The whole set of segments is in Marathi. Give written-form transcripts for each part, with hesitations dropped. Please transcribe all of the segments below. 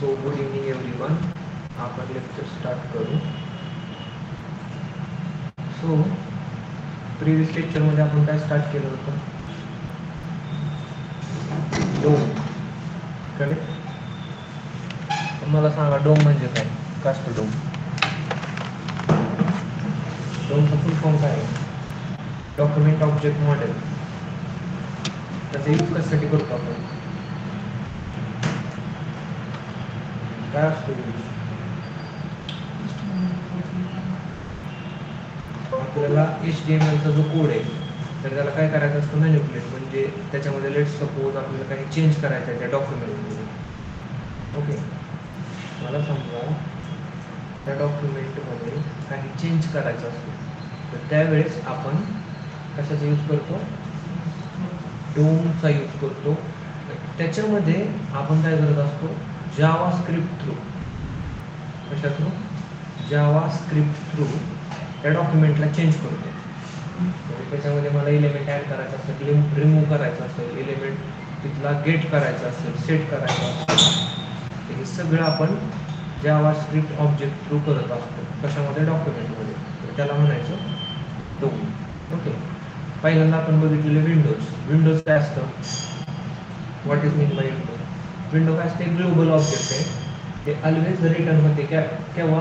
So good evening everyone. आपण लेक्चर स्टार्ट करू. सो प्रिव्हियस लेक्चरमध्ये आपण काय स्टार्ट केलं होतं? डोम. करेक्ट. मला सांगा डोम म्हणजे काय? कास्ट डोम. डोमचा फुल फॉर्म काय आहे? Document object model. त्याचा यूज कशासाठी करतो आपण? काय असतो आपल्याला HTML चा जो कोड आहे तर त्याला काय करायचं असतं? मॅनिप्युलेट. म्हणजे त्याच्यामध्ये लेट्स सपोज आपल्याला काही चेंज करायचं आहे त्या डॉक्युमेंटमध्ये. ओके, मला समजा त्या डॉक्युमेंटमध्ये काही चेंज करायचं असतं तर त्यावेळेस आपण कशाचा यूज करतो? डोमचा यूज करतो. त्याच्यामध्ये आपण काय करत असतो? जावा स्क्रिप्ट थ्रू. कशा थ्रू? जावा स्क्रिप्ट थ्रू त्या डॉक्युमेंटला चेंज करतो. म्हणजे त्याच्यामध्ये मला एलिमेंट ॲड करायचा असेल, रिमूव्ह करायचं असेल, एलिमेंट तिथला गेट करायचा असेल, सेट करायचं असेल, हे सगळं आपण जावा स्क्रिप्ट ऑब्जेक्ट थ्रू करत असतो. कशामध्ये? डॉक्युमेंटमध्ये. तर त्याला म्हणायचं डोम. ओके, पहिल्यांदा आपण बघितलेलं विंडोज. विंडोज काय असतं? What is mean by window? Window काय असते? ग्लोबल ऑब्जेक्ट आहे. ते ऑलवेज रिटर्न होते केव्हा?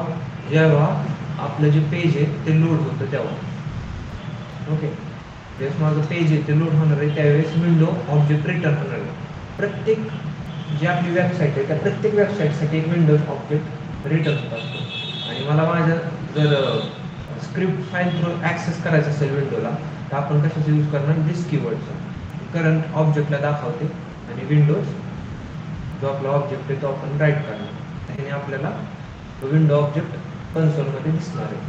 जेव्हा आपलं जे पेज आहे ते लोड होतं तेव्हा. ओके, जेव्हा माझं पेज आहे ते लोड होणार आहे त्यावेळेस विंडो ऑब्जेक्ट रिटर्न होणार आहे. प्रत्येक जी आपली वेबसाईट आहे त्या प्रत्येक वेबसाईटसाठी एक विंडोज ऑब्जेक्ट रिटर्न होत असतो. आणि मला माझ्या जर स्क्रिप्ट फाईल थ्रू ॲक्सेस करायचं असेल विंडोला तर आपण कशाचा यूज करणार? दिस कीवर्डचा. करंट ऑब्जेक्टला दाखवते आणि विंडोज जो आपला ऑब्जेक्ट आहे तो आपण राईट करणार. त्याने आपल्याला विंडो ऑब्जेक्ट कन्सोलमध्ये दिसणार आहे.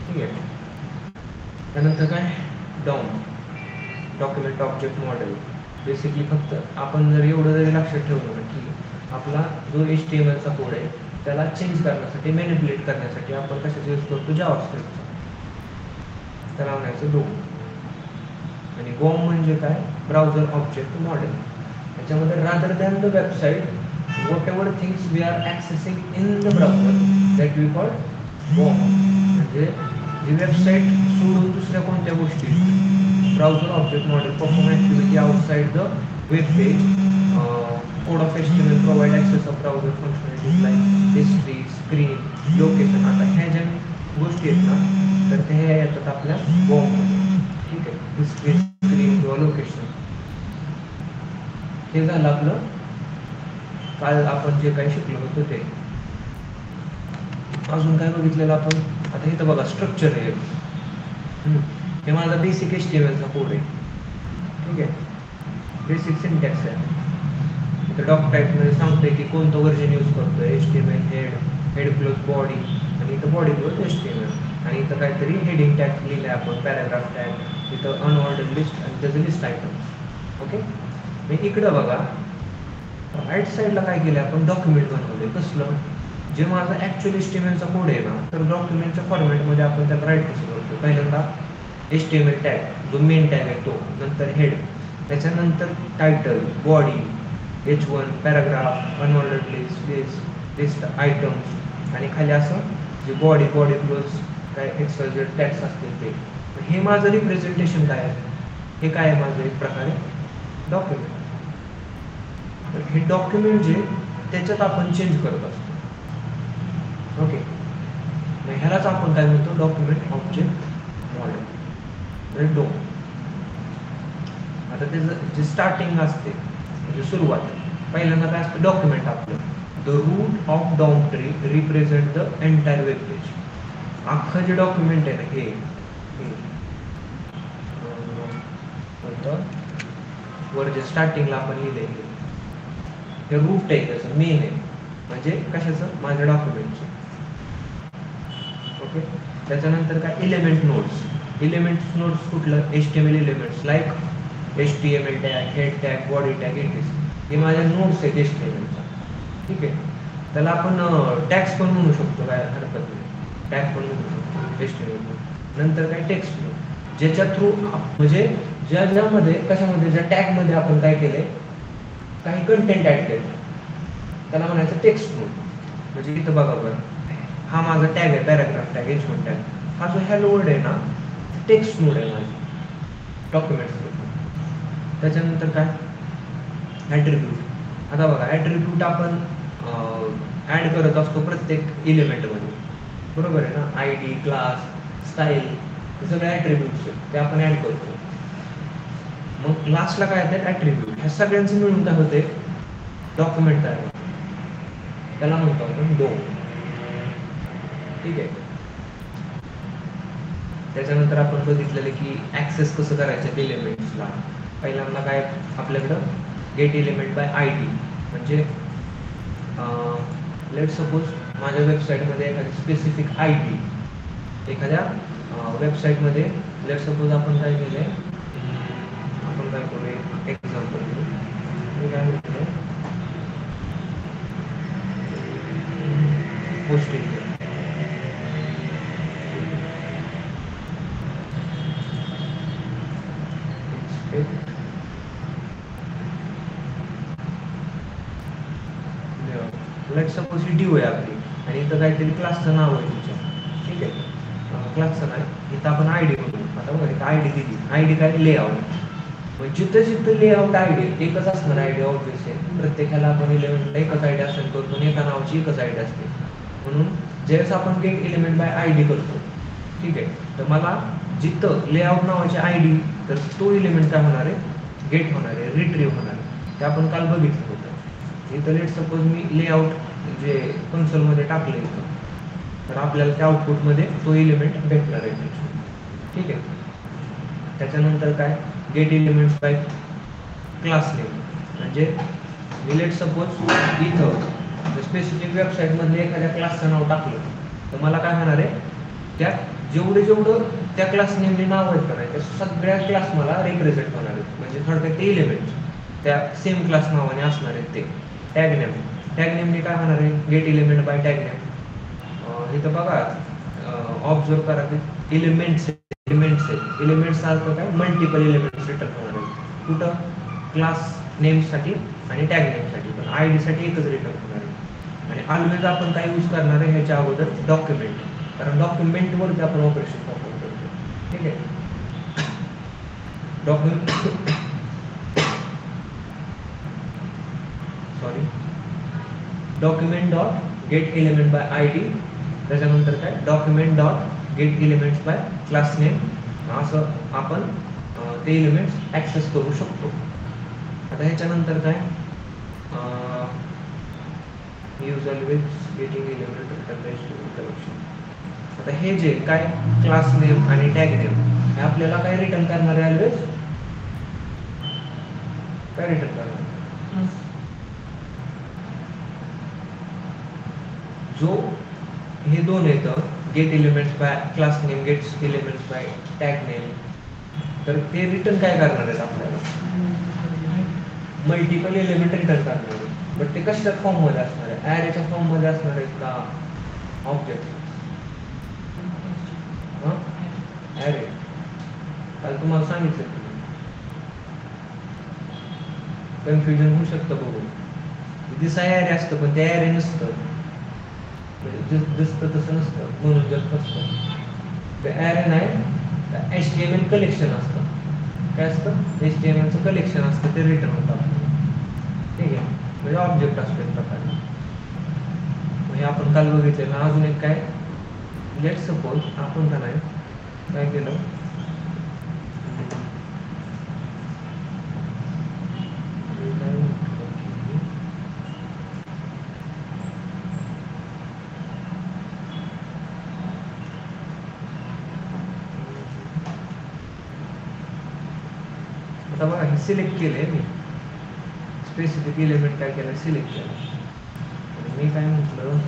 ठीक आहे. त्यानंतर काय? DOM, document object model. Basically फक्त आपण जर एवढं जरी लक्षात ठेवलं की आपला जो HTML चा कोड आहे त्याला चेंज करण्यासाठी, मॅनिप्युलेट करण्यासाठी आपण कशाचा यूज करतो? जावा स्क्रिप्टचा. त्याला म्हणायचं डोम. आणि गोम म्हणजे काय? Browser object model. त्याच्यामध्ये rather than the website whatever things we are accessing in the browser that we call GOM. म्हणजे ही वेबसाईट सोडून दुसऱ्या कोणत्या गोष्टी browser object model perform activity outside the web page. Code of HTML provide excess of browser functionalities like history, screen, location. आता ह्या ज्या गोष्टी आहेत ना तर ते ह्या येतात आपल्या GOM. ठीक आहे. हिस्ट्री, स्क्रीन किंवा लोकेशन. हे झालं आपलं काल आपण जे काही शिकलो होतो ते. अजून काय बघितलेलं आपण? आता इथं बघा स्ट्रक्चर आहे. हे माझा बेसिक HTML चा कोड आहे. ठीक आहे. बेसिक सिंटॅक्स आहे. इथं डॉक टाईपमध्ये सांगतोय की कोणतं व्हर्जन यूज करतोय. HTML हेड प्लस बॉडी आणि इथं बॉडी प्लस HTML. आणि इथं काहीतरी हेडिंग टॅग लिहिलं आहे आपण, पॅराग्राफ टॅग. इथं अनऑर्डर्ड लिस्ट आणि त्याचं लिस्ट आयटम. ओके, मी इकडं बघा राईट साईडला काय केलं आपण? डॉक्युमेंट बनवले. कसलं? जे माझा ॲक्च्युअल HTML चा कोड आहे ना तर डॉक्युमेंटच्या फॉर्मॅटमध्ये आपण त्याला राईट कसं करतो? पहिल्यांदा HTML टॅग जो मेन टॅग आहे तो, नंतर हेड, त्याच्यानंतर title, body, H1, paragraph, unordered list items आणि खाली असं जे बॉडी प्लस काय XYZ टॅग्स असतील ते. हे माझं रिप्रेझेंटेशन काय आहे? हे काय आहे माझं? एक प्रकारे डॉक्युमेंट. तर हे डॉक्युमेंट जे त्याच्यात आपण चेंज करत असतो. ओके, मग ह्यालाच आपण काय म्हणतो? Document object model. डोम. आता त्याचं जे स्टार्टिंग असते म्हणजे सुरुवात, पहिल्यांदा काय असतं? डॉक्युमेंट आपलं. The root of DOM tree represent the entire web page. अख्खं जे डॉक्युमेंट आहे ना हे वर जे स्टार्टिंगला आपण लिहिलंय हे रूट आहे, त्याचं मेन आहे. म्हणजे कशाचं? माझ्या डॉक्युमेंटचं. ओके, त्याच्यानंतर काय? Element nodes. एलिमेंट नोड्स कुठलं? HTML elements like HTML tag, head tag, body tag, index. हे माझ्या नोड्स आहेत HTMLच्या. ठीक आहे. त्याला आपण टॅग्स पण म्हणू शकतो, काय हरकत नाही. टॅग पण म्हणू शकतो HTML. नंतर काय? टेक्स्ट फ्लो, ज्याच्या थ्रू म्हणजे ज्यामध्ये कशामध्ये ज्या टॅगमध्ये आपण काय केलंय? काही कंटेंट ॲड केलं. त्याला म्हणायचं टेक्स्ट नोड. म्हणजे इथं बघा बरं, हा माझा टॅग आहे, पॅराग्राफ टॅग, H1 टॅग. हा जो हॅलो वर्ड आहे ना, टेक्स्ट नोड आहे माझी डॉक्युमेंट्स. त्याच्यानंतर काय, ॲट्रिब्यूट. आता बघा, ॲट्रिब्यूट आपण ॲड करत असतो प्रत्येक एलिमेंटमध्ये, बरोबर आहे ना. ID, क्लास, स्टाईल, हे सगळे ॲट्रिब्यूट्स आहेत, ते आपण ॲड करतो. मग लास्टला काय येतात, ॲट्रिब्यूट. ह्या सगळ्यांचं मिळून काय होते, डॉक्युमेंट तयार होते. त्याला म्हणतो आपण डो. ठीक आहे. त्याच्यानंतर आपण बघितलेलं की ॲक्सेस कसं करायचं एलिमेंट्सला. पहिल्यांदा काय आपल्याकडं गेट एलिमेंट बाय ID. म्हणजे लेट सपोज माझ्या वेबसाईटमध्ये एखादी स्पेसिफिक ID, एखाद्या वेबसाईटमध्ये लेट सपोज आपण काय केलं आहे, आपण काय करूया एक्झाम्पल घेऊ. मी काय म्हटलं, पोस्टिंग लेट सपोज ही ड्यू आहे आपली आणि इथं काहीतरी क्लासचं नाव आहे तुमच्या. ठीक आहे, क्लासचं नाही, इथं आपण ID बघू. आता बघा इथं ID दिली, ID काय, लेआउट. मग जिथं जिथं लेआउट ID एकच असणार ID ऑब्वियस आहे. प्रत्येकाला आपण एलिमेंटला एकच ID असेल करतो आणि एका नावाची एकच ID असते. म्हणून ज्यावेळेस आपण गेट एलिमेंट बाय ID करतो, ठीक आहे, तर मला जिथं लेआउट नावाची ID, तर तो एलिमेंट काय होणार आहे, गेट होणार आहे, रिट्रीव्ह होणार आहे. ते आपण काल बघितलं होतं. इथं लेट सपोज मी लेआउट जे कन्सोलमध्ये टाकलं इथं, तर आपल्याला त्या आउटपुटमध्ये तो एलिमेंट भेटणार आहे. ठीक आहे. त्याच्यानंतर काय, gate elements bye class name. म्हणजे मी लेट सपोज इथं स्पेसिफिक वेबसाईटमधले एखाद्या क्लासचं नाव टाकलं, तर मला काय होणार आहे, त्यात जेवढं त्या क्लास नेमने नाव आहेत का नाही, त्या सगळ्या क्लास मला रिप्रेझेंट होणार आहेत. म्हणजे थोडक्यात ते एलिमेंट त्या सेम क्लास नावाने असणार आहेत. ते टॅग नेम, टॅग नेमने काय होणार आहे, gate element bye tag name. इथं बघा, ऑब्झर्व करा की एलिमेंट्स आहेत. एलिमेंट्सचा अर्थ काय, मल्टिपल एलिमेंट्स रिटर्न होणार आहेत. कुठं, क्लास नेमसाठी आणि टॅग नेमसाठी, पण ID साठी एकच रिटर्न होणार आहे. आणि ऑलवेज आपण काय यूज करणार आहे ह्याच्या अगोदर, डॉक्युमेंट. कारण डॉक्युमेंटवरती आपण ऑपरेशन परफॉर्म करतो. ठीक आहे. Document dot gate element bye ID. त्याच्यानंतर काय, document dot gate elements bye class name. असं आपण ते एलिमेंट्स ॲक्सेस करू शकतो. आता ह्याच्यानंतर काय, use always getting element collection. आता हे जे काय, क्लास नेम आणि टॅग नेम, हे आपल्याला काय रिटर्न करणार आहे, ऑलवेज काय रिटर्न करणार, जो हे दोन येतं, gate elements bye class name, gate elements bye tag name, तर ते रिटर्न काय करणार आहेत आपल्याला, मल्टिपल एलिमेंट रिटर्न करणार आहेत. बट ते कशाच्या फॉर्ममध्ये असणार आहे, ॲरेच्या फॉर्ममध्ये असणार आहेत का, ऑब्जेक्ट. ॲरे काल तुम्हाला सांगितलं, कन्फ्युजन होऊ शकतं बघून. दिसाय ॲरे असतं पण ते ॲरे नसतं, दिसतं तसं नसतं, म्हणून जस्ट असतं ते ॲरे नाही. HTML कलेक्शन असतं. काय असतं, HTMLचं कलेक्शन असतं, ते रिटर्न होतं आपल्याला. ठीक आहे, म्हणजे ऑब्जेक्ट असतो एक प्रकारे. म्हणजे आपण काल बघितलेलं. अजून एक काय, लेट सपोज आपण का नाही काय केलं, आता बघा हे सिलेक्ट केलंय मी, स्पेसिफिक एलिमेंट काय केलं, सिलेक्ट केलं. मी काय म्हटलं,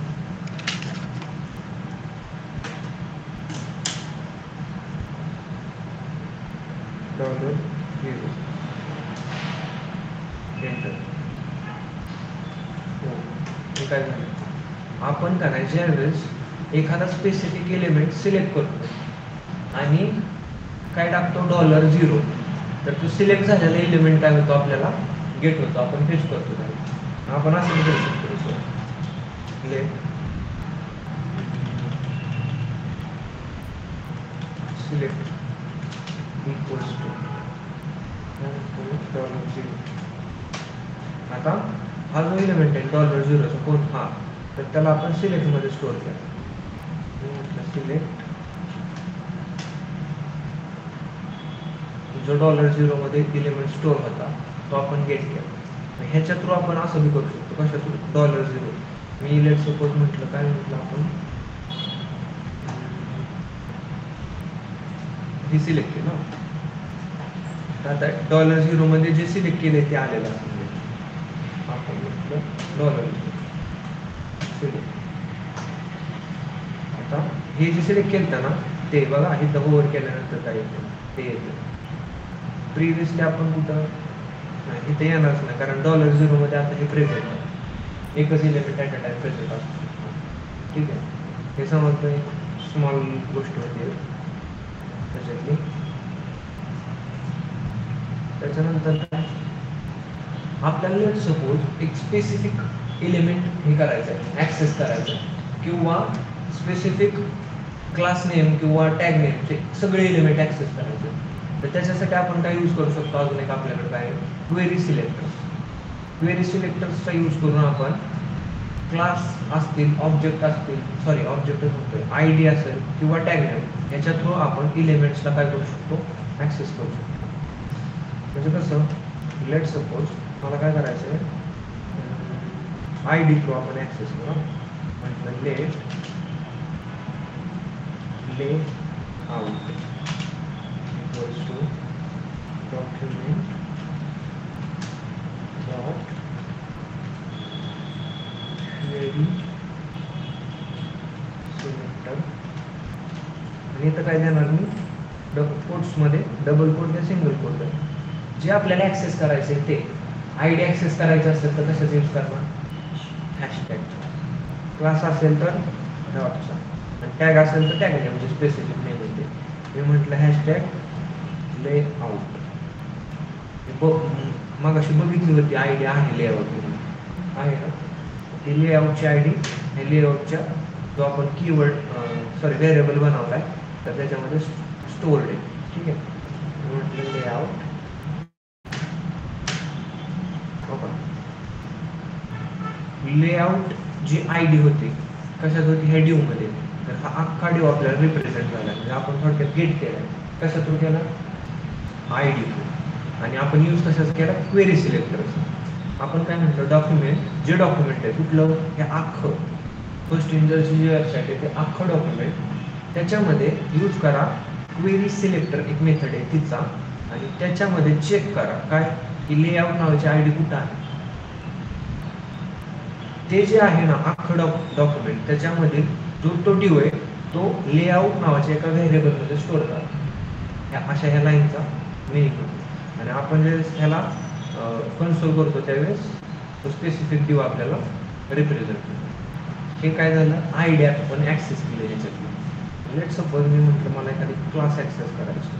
एंटर. हो, हे काय झालं, आपण का नाही ज्यावेळेस एखादा स्पेसिफिक एलिमेंट सिलेक्ट करतो आणि काय टाकतो, $0, तर तो सिलेक्ट झालेला एलिमेंट काय होतो, आपल्याला गेट होतो, आपण फेच करतो. आपण असं करू शकतो. Let select equals to $0. आता हा जो एलिमेंट आहे $0 कोण हा, तर त्याला आपण सिलेक्टमध्ये स्टोअर केला. सिलेक्ट जो $0 मध्ये एलिमेंट स्टोअर होता तो आपण गेट केला. ह्याच्या थ्रू आपण असं बी करू शकतो. कशा थ्रू? $0 मी लेट सपोज म्हटलं, काय म्हटलं आपण, हे सिलेक्ट केलं. आता $0 मध्ये जे सिलेक्ट केले ते आलेलं असेल. आपण म्हटलं $0 सिलेक्ट. आता हे जे सिलेक्ट केलं ना ते बघा, इथं ओव्हर केल्यानंतर काय येतं ते येतं. प्रिव्हियसली आपण कुठं नाही, इथे येणारच नाही, कारण $0 मध्ये आता हे प्रेझेंट आहे. एकच element at a time present असतो. ठीक आहे, हे समजतं. स्मॉल गोष्ट होती त्याच्यातली. त्याच्यानंतर काय, आपल्याला सपोज एक स्पेसिफिक एलिमेंट हे करायचं आहे, ॲक्सेस करायचं आहे, किंवा स्पेसिफिक क्लास नेम किंवा टॅग नेमचे सगळे एलिमेंट ॲक्सेस करायचे. तर त्याच्यासाठी आपण काय यूज करू शकतो, अजून एक आपल्याकडे काय, क्वेरी सिलेक्टर्स. क्वेरी सिलेक्टर्सचा यूज करून आपण क्लास असतील, ऑब्जेक्ट असतील, सॉरी ऑब्जेक्टच होतोय, आय डी असेल किंवा टॅग नेम, याच्या थ्रू आपण एलिमेंट्सला काय करू शकतो, ॲक्सेस करू शकतो. म्हणजे कसं, लेट सपोज मला काय करायचं आहे, आय डी थ्रू आपण ॲक्सेस करू. म्हटलं let out equals to document dot query selector. आणि इथं काय देणार मी, कोट्समध्ये डबल कोट द्या, सिंगल कोट द्या. जे आपल्याला ॲक्सेस करायचे ते आय डी ॲक्सेस करायचं असेल तर कशाचं यूज करणार, हॅशटॅग. क्लास असेल तर डॉटचा, आणि टॅग असेल तर टॅग नेम, म्हणजे स्पेसिफिक नेम येते. मी म्हटलं हॅशटॅग लेआउट. मग अशी बघितली होती आय डी आहे लेआउट आहे ना, ती लेआउटची आय डी, हे लेआउटच्या जो आपण कीवर्ड व्हेरिएबल बनवला आहे तर त्याच्यामध्ये स्टोअर्ड आहे. ठीक आहे, म्हटलं लेआउट लेआउट जी आय डी होती कशात होती, ह्या ड्यूमध्ये. तर हा अख्खा ड्यू आपल्याला रिप्रेझेंट झाला, म्हणजे आपण थोडक्यात गेट केला. कशा थ्रू केला, आय डी थ्रू. आणि आपण यूज कशाच केला, क्वेरी सिलेक्टरचा. आपण काय म्हणतो, डॉक्युमेंट, जे डॉक्युमेंट आहे कुठलं, हे अख्खं फर्स्ट इंजरची जी वेबसाईट आहे ते अख्खं डॉक्युमेंट, त्याच्यामध्ये यूज करा क्वेरी सिलेक्टर, एक मेथड आहे तिचा. आणि त्याच्यामध्ये चेक करा काय, की लेआउट नावाची आय डी कुठं आहे. ते जे आहे ना अख्खं डॉक्युमेंट, त्याच्यामध्ये जो तो ड्यू आहे तो लेआउट नावाच्या एका व्हेरिएबलमध्ये स्टोअर करा. अशा ह्या लाईनचा मिनिंग होतो. आणि आपण जे ह्याला कन्सोल करतो त्यावेळेस तो स्पेसिफिक ड्यू आपल्याला रिप्रेझेंट करतो. हे काय झालं, आय डी आपण ॲक्सेस केलं ह्याच्यातून. लेट सपोज मी म्हटलं मला एखादी क्लास ॲक्सेस करायची,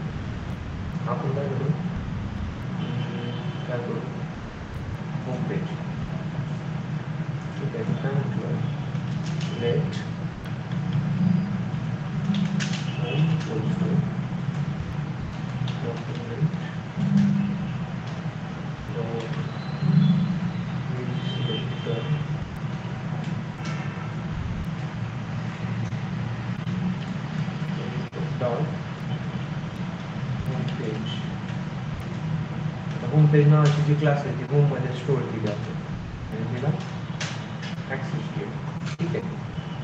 आपण काय करू, होम पेज. ठीक आहे, काय म्हटलं, लेट होम पेज नावाची जी क्लास आहे ती होममध्ये स्टोअर केली आहे आणि तिला ॲक्सेस केलं. ठीक आहे,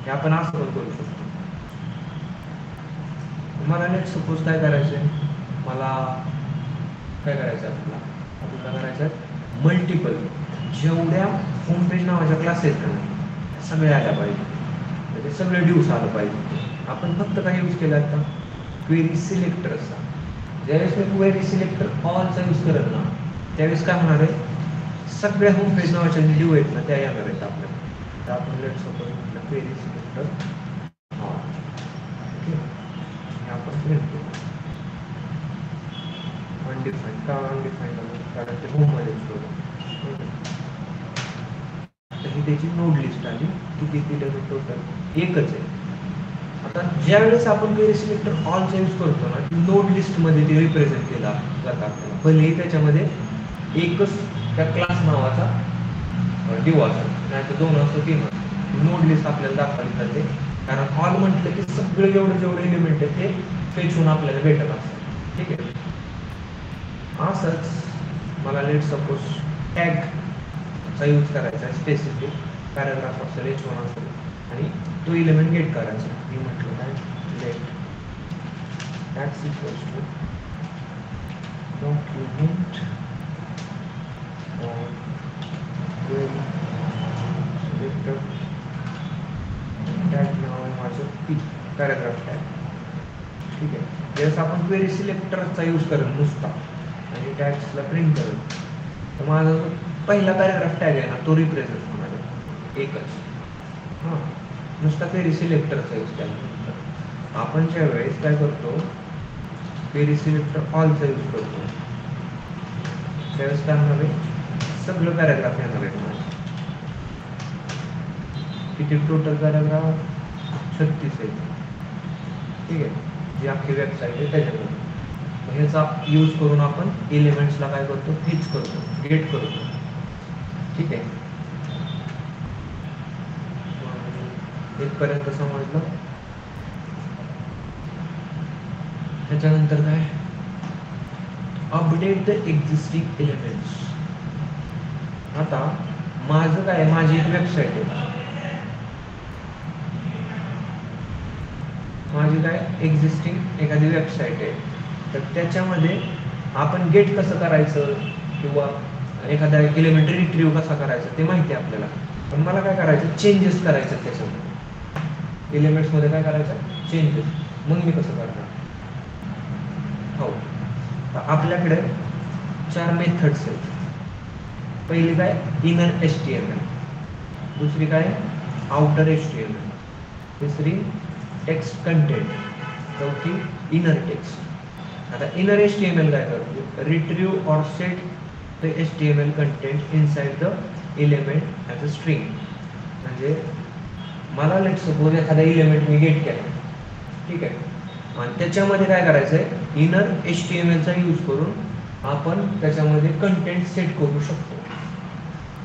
हे आपण असं पण करू शकतो. मला लेट सपोज काय करायचं आहे, मला काय करायचं आहे, आपल्याला करायचं आहे मल्टिपल, जेवढ्या होम पेज नावाच्या क्लास आहेत ना सगळ्या आल्या पाहिजे, म्हणजे सगळे ड्यूस आलं पाहिजे. आपण फक्त काय यूज केला आता, क्वेरी सिलेक्टरचा. ज्यावेळेस मी क्वेरी सिलेक्टर ऑलचा यूज करत ना त्यावेळेस काय होणार आहे, सगळ्या होम पेज नावाच्या जे ड्यू आहेत ना त्या येणार आहेत आपल्याला. तर आपण लेट सपोज म्हटलं क्वेरी सिलेक्टर आपण प्रिंट करू. अनडिफाईंड का अनडिफाईंड, कारण ते होममध्ये स्टोअर. तर इथे त्याची नोड लिस्ट आली. किती एलिमेंट टोटल एकच आहे. आता ज्यावेळेस आपण क्वेरी सिलेक्टर ऑलचा यूज करतो ना, नोड लिस्टमध्ये ते रिप्रेझेंट केला जातं आपल्याला. भलेही त्याच्यामध्ये एकच त्या क्लास नावाचा डिओ असतो, नाही तर 2 असतो 3 असतो. नोड लिस्ट आपल्याला दाखवली जाते, कारण ऑल म्हटलं की सगळे जेवढे एलिमेंट आहेत ते फेच होऊन आपल्याला भेटत असतात. ठीक आहे. असंच मला लेट सपोज टॅगचा यूज करायचा आहे. स्पेसिफिक पॅराग्राफ असेल, H1 असेल आणि तो एलिमेंट गेट करायचा. मी म्हटलं काय let tags equals to document और क्वेरी सिलेक्टर टॅग नाव आहे माझं पी पॅराग्राफ टॅग. ठीक आहे. ज्यावेळेस आपण क्वेरी सिलेक्टरचा यूज करेल नुसता आणि टॅग्सला प्रिंट करेल, तर माझा जो पहिला पॅराग्राफ टॅग आहे ना, तो रिप्रेझेंट होणार आहे एकच. हां, नुसता क्वेरी सिलेक्टरचा यूज केला. आपण ज्या वेळेस काय करतो, क्वेरी सिलेक्टर ऑलचा यूज करतो, त्यावेळेस काय होणार आहे, सगळं पॅराग्राफ येणार आहे माझं. किती टोटल पॅराग्राफ 36 आहे. ठीक आहे. जी अख्खी वेबसाईट आहे त्याच्यामध्ये ह्याचा यूज करून आपण एलिमेंट्सला काय करतो, फिच करतो, गेट करतो. ठीक आहे. इथपर्यंत समजलं. त्याच्यानंतर काय, अपडेट द एक्झिस्टिंग एलिमेंट्स. आता माझं काय, माझी एक वेबसाईट आहे, माझी काय एक्झिस्टिंग एखादी वेबसाईट आहे, तर त्याच्यामध्ये आपण गेट कसं करायचं किंवा एखादा एलिमेंट रिट्रीव्ह कसा करायचा ते माहिती आहे आपल्याला. पण मला काय करायचं, चेंजेस करायचं त्याच्यामध्ये, एलिमेंट्समध्ये काय करायचं, चेंजेस. मग मी कसं करणार. हो, आपल्याकडे 4 मेथड्स आहेत. पहिली काय, इनर HTML, दुसरी काय, आउटर HTML, तिसरी टेक्स्ट कंटेंट, चौथी इनर टेक्स्ट. आता इनर HTML काय करतो, रिट्रीव्ह और set the HTML content inside the element as a string. म्हणजे मला लेट सपोज एखादा एलिमेंट मी गेट केला, ठीक आहे, आणि त्याच्यामध्ये काय करायचं आहे, इनर HTMLचा यूज करून आपण त्याच्यामध्ये कंटेंट सेट करू शकतो.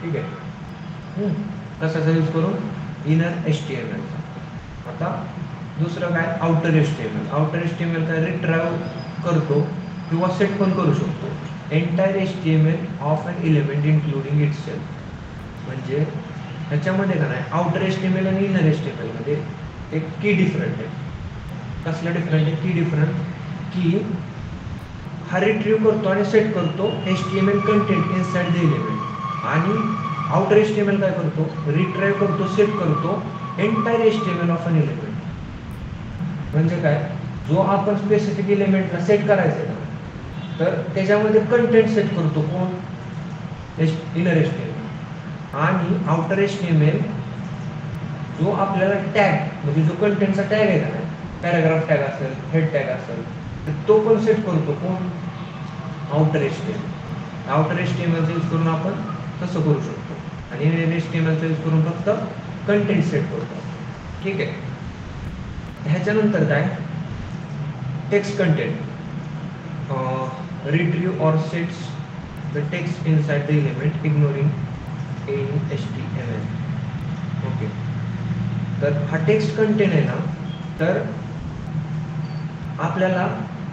ठीक आहे. कशाचा यूज करून, इनर HTMLचा. आता दुसरं काय, आउटर HTML. आउटर HTML काय, रिट्राईव्ह करतो किंवा सेट पण करू शकतो entire HTML of an element including itself. म्हणजे ह्याच्यामध्ये काय, आउटर HTML आणि इनर HTML मध्ये एक की डिफरंट आहे. कसला डिफरंट आहे, की डिफरंट की हा रिट्रीव्ह करतो आणि सेट करतो HTML content inside the element, आणि आउटर HTML काय करतो, रिट्राईव्ह करतो, सेट करतो entire HTML of an element. म्हणजे काय, जो आपण स्पेसिफिक एलिमेंटला सेट करायचं आहे ना, तर त्याच्यामध्ये कंटेंट सेट करतो कोण, इनर HTML. आणि आउटर HTML जो आपल्याला टॅग, म्हणजे जो कंटेंटचा टॅग आहे ना, पॅराग्राफ टॅग असेल, हेड टॅग असेल, तर तो पण सेट करतो कोण, आउटर HTML. आउटर HTMLचा यूज करून आपण तसं करू शकतो, आणि इनर HTMLचा यूज करून फक्त कंटेंट सेट करतो. ठीक आहे. ह्याच्यानंतर काय, टेक्स्ट कंटेंट, रिट्रीव्ह और sets the text inside the element ignoring any HTML. Okay. तर हा टेक्स्ट कंटेंट आहे ना, तर आपल्याला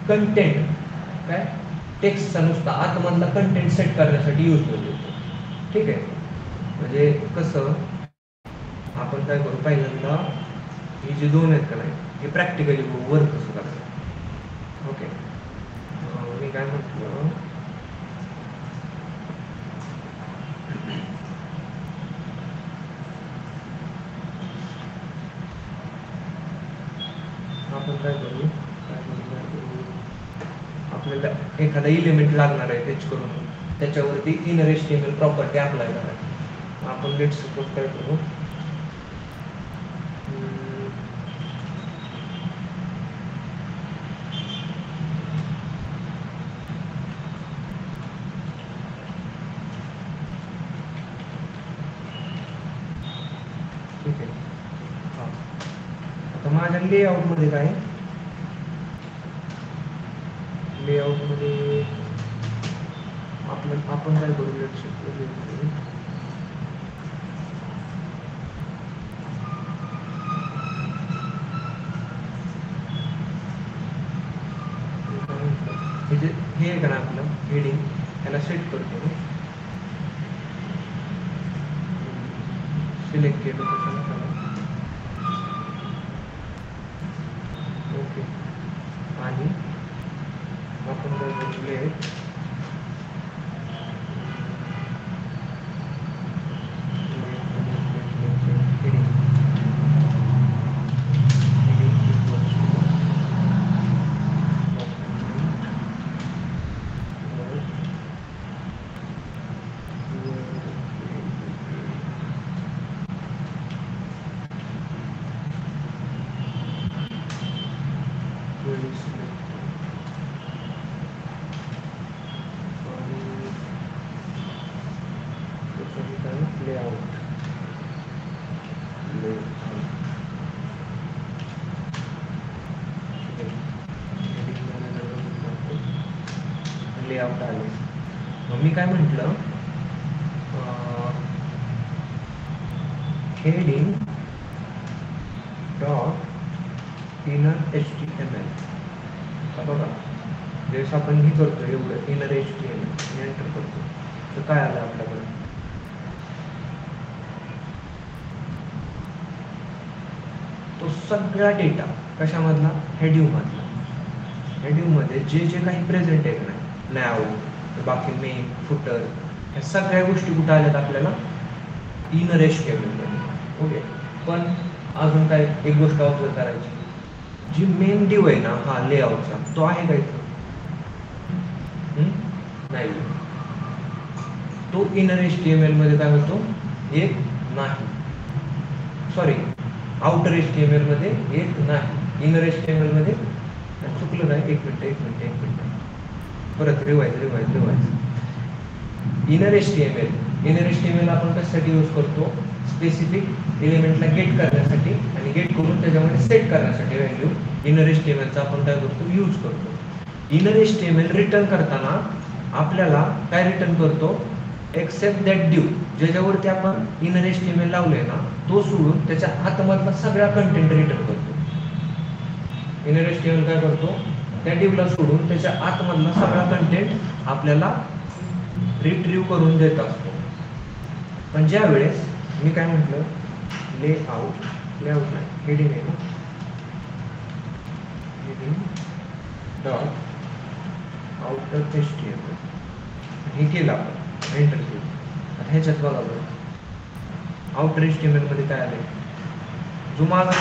कंटेंट काय, टेक्स्टचा नुसता आतमधला कंटेंट सेट करण्यासाठी यूज होतो. ठीक आहे. म्हणजे कसं, आपण काय करू, पहिल्यांदा ही जी 2 आहेत का नाही, हे प्रॅक्टिकली वर्क कसं करायचं. ओके. मी काय म्हटलं, आपण काय करू, आपल्याला एखादा एलिमेंट लागणार आहे फेच करून, त्याच्यावरती इनर HTML प्रॉपर्टी अप्लाय करायची. आपण लेट सपोज काय करू, ठीक आहे. हां, आता माझ्या लेआउटमध्ये काय, लेआउटमध्ये आपण काय करू हे आहे का ना आपलं हेडिंग, ह्याला सेट करतो. सिलेक्ट केलं कशाला, ओके. आणि आपण काय करू, लेट लेआउट आले. मग मी काय म्हटलं, हेडिंग डॉट इनर HTML. बघा, ज्यावेळेस आपण हे करतो एवढं इनर HTML एंटर करतो तर काय आलं आपल्याकडे, तो सगळा डेटा कशामधला, हेडिंगमधला. हेडिंगमध्ये जे जे काही प्रेझेंट आहे ना, नाव, बाकी मेन, फुटर, ह्या सगळ्या गोष्टी कुठं आल्यात आपल्याला, इनर HTML मध्ये. ओके. पण अजून काय एक गोष्ट ऑब्झर्व करायची, जी मेन डिव आहे ना हा लेआउटचा, तो आहे का इथं, नाही. तो इनर HTML मध्ये काय होतो, एक नाही, सॉरी आउटर HTML मध्ये एक नाही, इनर HTML मध्ये चुकलं काय, एक मिनिट परत रिवाइज. इनर HTML आपण कशासाठी यूज करतो, स्पेसिफिक एलिमेंटला गेट करण्यासाठी आणि गेट करून त्याच्यामध्ये सेट करण्यासाठी व्हॅल्यू इनर HTMLचा आपण काय करतो, यूज करतो. इनर HTML रिटर्न करताना आपल्याला काय रिटर्न करतो, एक्सेप्ट दॅट डिव, ज्याच्यावरती आपण इनर HTML लावलंय ना तो सोडून त्याच्या आतमधला सगळा कंटेंट रिटर्न करतो. इनर HTML काय करतो, त्या डिवला सोडून त्याच्या आतमधला सगळा कंटेंट आपल्याला रिट्रीव्ह करून देत असतो. पण ज्या वेळेस मी काय म्हटलं, लेआउट नाही, हेडिंग आहे ना, हेडिंग डॉट आउटर HTML हे केलं आपण, एंटर केलं. आता ह्याच्यात बघा बरं, आउटर HTML मध्ये काय आलंय, जो माझा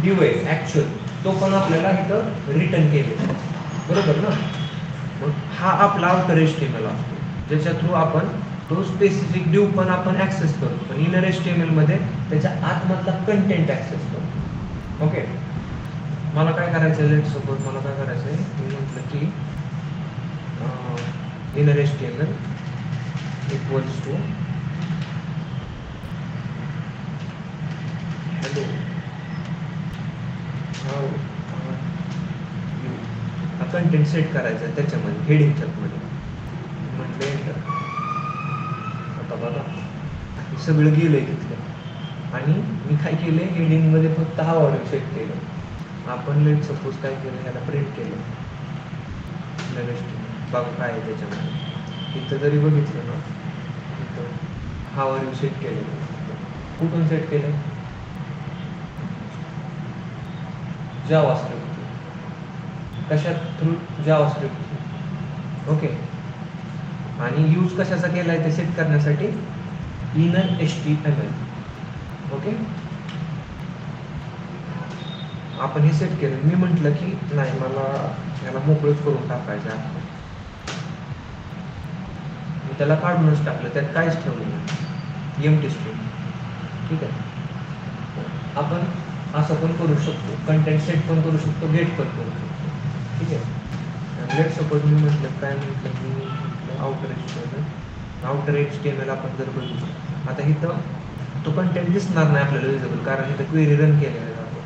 डिव आहे ऍक्च्युअल तो पण आपल्याला इथं रिटर्न केले, बरोबर ना. मग हा आपला आउटर HTML असतो, ज्याच्या थ्रू आपण तो स्पेसिफिक डिव पण आपण ऍक्सेस करतो. पण इनर HTML मध्ये त्याच्या आतमधला कंटेंट ऍक्सेस करतो. ओके. मला काय करायचं, लेट सपोज मला काय करायचं आहे, मी म्हटलं की inner HTML equals to hello हा कंटेंट सेट करायचा आहे त्याच्यामध्ये, हेडिंगच्या मध्ये म्हटलं एंटर. आता बघा हे सगळं गेलंय तिथलं आणि मी काय केलंय, हेडिंगमध्ये फक्त हा ऑर्डर सेट केलं. आपण लेट सपोज काय केलं, ह्याला प्रिंट केलं बघा काय आहे त्याच्यामध्ये. इथं जरी बघितलं ना, इथं हा व्हॅल्यू सेट केलेलं. कुठून सेट केलं, जावास्क्रिप्ट. कशा थ्रू, जावास्क्रिप्ट. ओके. आणि यूज कशाचा केलाय ते सेट करण्यासाठी, इनर HTML. ओके. आपण हे सेट केलं. मी म्हटलं की नाही, मला याला मोकळंच करून टाकायचं आहे, मी त्याला काढूनच टाकलं, त्यात काहीच ठेवलं नाही, एम्प्टी स्ट्रिंग. ठीक आहे. आपण असं पण करू शकतो, कंटेंट सेट पण करू शकतो, गेट पण करू शकतो. ठीक आहे. लेट सपोज मी म्हटलं काय म्हटलं की आउटर HTML आपण जर बघितलं, आता इथं तो कंटेंट दिसणार नाही आपल्याला विजिबल, कारण इथं क्वेरी रन केलेला जातो.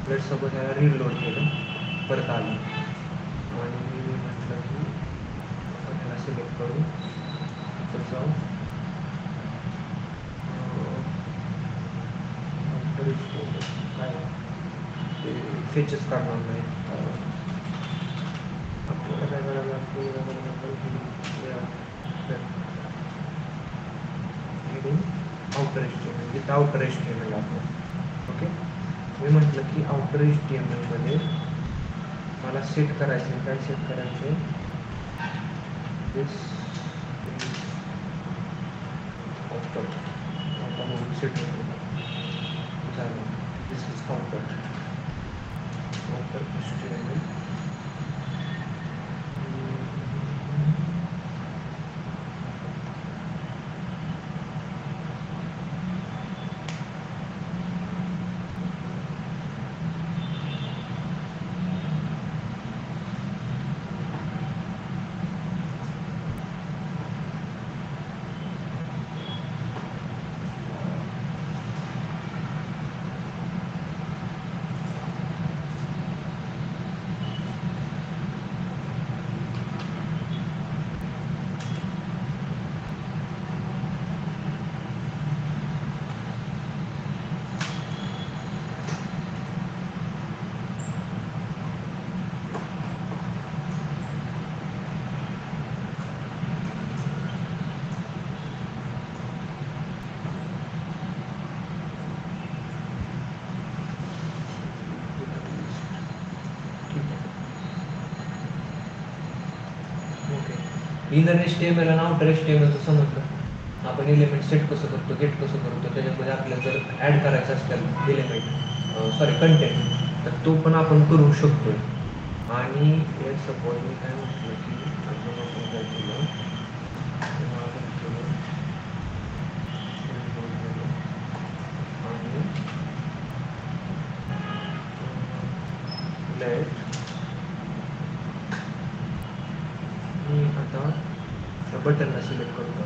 लेट सपोज ह्याला रीलोड केलं, परत आलं आणि मी म्हटलं की आपण ह्याला सिलेक्ट करू, तर जाऊ काय ते फेचेस काढणार नाही. आपल्याला काय करायला आउटर HTML, इथं आउटर HTML आपण ओके. मी म्हटलं की आउटर HTML मध्ये मला सेट करायचं आहे. काय सेट करायचं आहे? दिस आउटर आपण सेट झालं. This is outer HTML. Inner HTML आणि आउटर HTML चं समजलं. आपण एलिमेंट सेट कसं करतो, गेट कसं करतो, त्याच्यामध्ये आपल्याला जर ॲड करायचं असेल एलिमेंट कंटेंट, तर तो पण आपण करू शकतो. आणि सपोज मी काय म्हटलं की अजून आपण काय केलं, आणि लेट मी आता बटनला सिलेक्ट करतो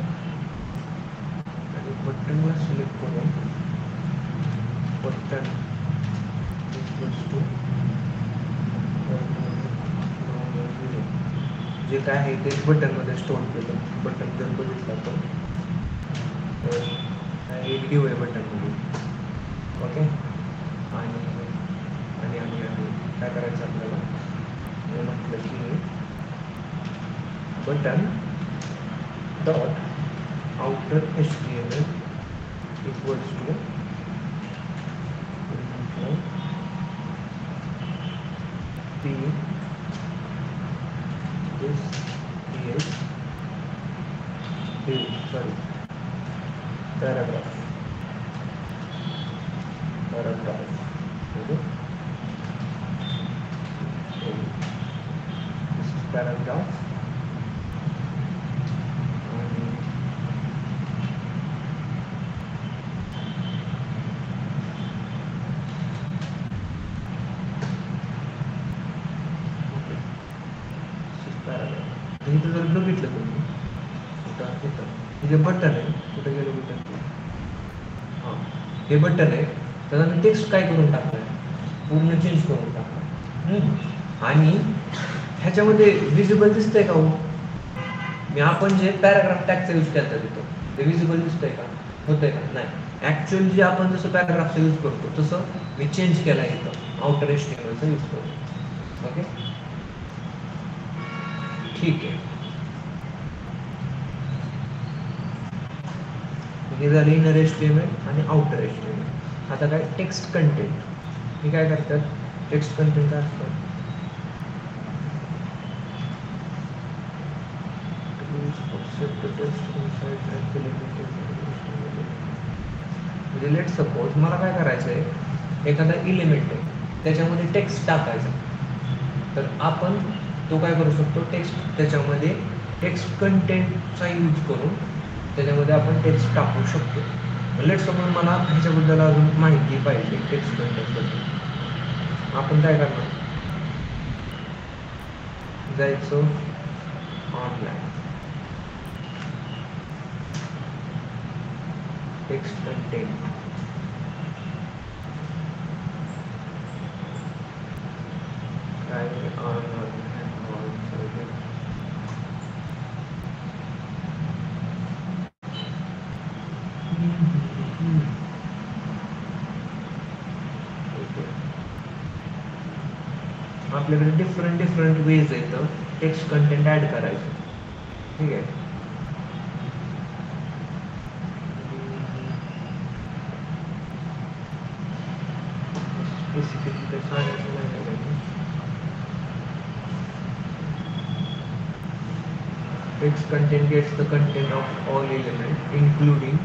आणि बटनला सिलेक्ट करून बटन जे काय आहे ते बटनमध्ये स्टोअर केलं. बटन जर बघितला तर एक ड्यू आहे बटनमध्ये ओके. आणि आणि आणि आणि काय करायचं आपल्याला, मी म्हटलं की button dot outer HTML equals to p this is paragraph okay. So this is paragraph इथं जर बघितलं तुम्ही कुठं इथं हे बटन आहे, कुठं गेलं बटन, हां हे बटन आहे. त्याचा मी टेक्स्ट काय करून टाकलं आहे, पूर्ण चेंज करून टाकलं. आणि ह्याच्यामध्ये विजिबल दिसतंय का हो, मी आपण जे पॅराग्राफ टॅगचा यूज केला तिथं ते विजिबल दिसतंय का, होतंय का नाही. ॲक्च्युअली जे आपण जसं पॅराग्राफचा यूज करतो तसं मी चेंज केला आहे इथं आउटर HTMLचा यूज करतो ओके. ठीक आहे, हे झालं इनर HTML आणि आउटर HTML. आता काय टेक्स्ट कंटेंट, हे काय करतात, टेक्स्ट कंटेंट काय असतं, म्हणजे लेट सपोज मला काय करायचं आहे, एखादा एलिमेंट आहे त्याच्यामध्ये टेक्स्ट टाकायचा, तर आपण तो काय करू शकतो, टेक्स्ट त्याच्यामध्ये टेक्स्ट कंटेंटचा यूज करून त्याच्यामध्ये आपण टेक्स्ट टाकू शकतो. लेट सपोज मला ह्याच्याबद्दल अजून माहिती पाहिजे टेक्स्ट कंटेंटबद्दल. आपण काय करणार, जायचं ऑनलाईन टेक्स्ट कंटेंट आपल्याकडे डिफरंट वेज येतं टेक्स्ट कंटेंट ऍड करायचं. ठीक आहे. स्पेसिफिकली सांगायचं नाही. Text content gets the content of all elements, including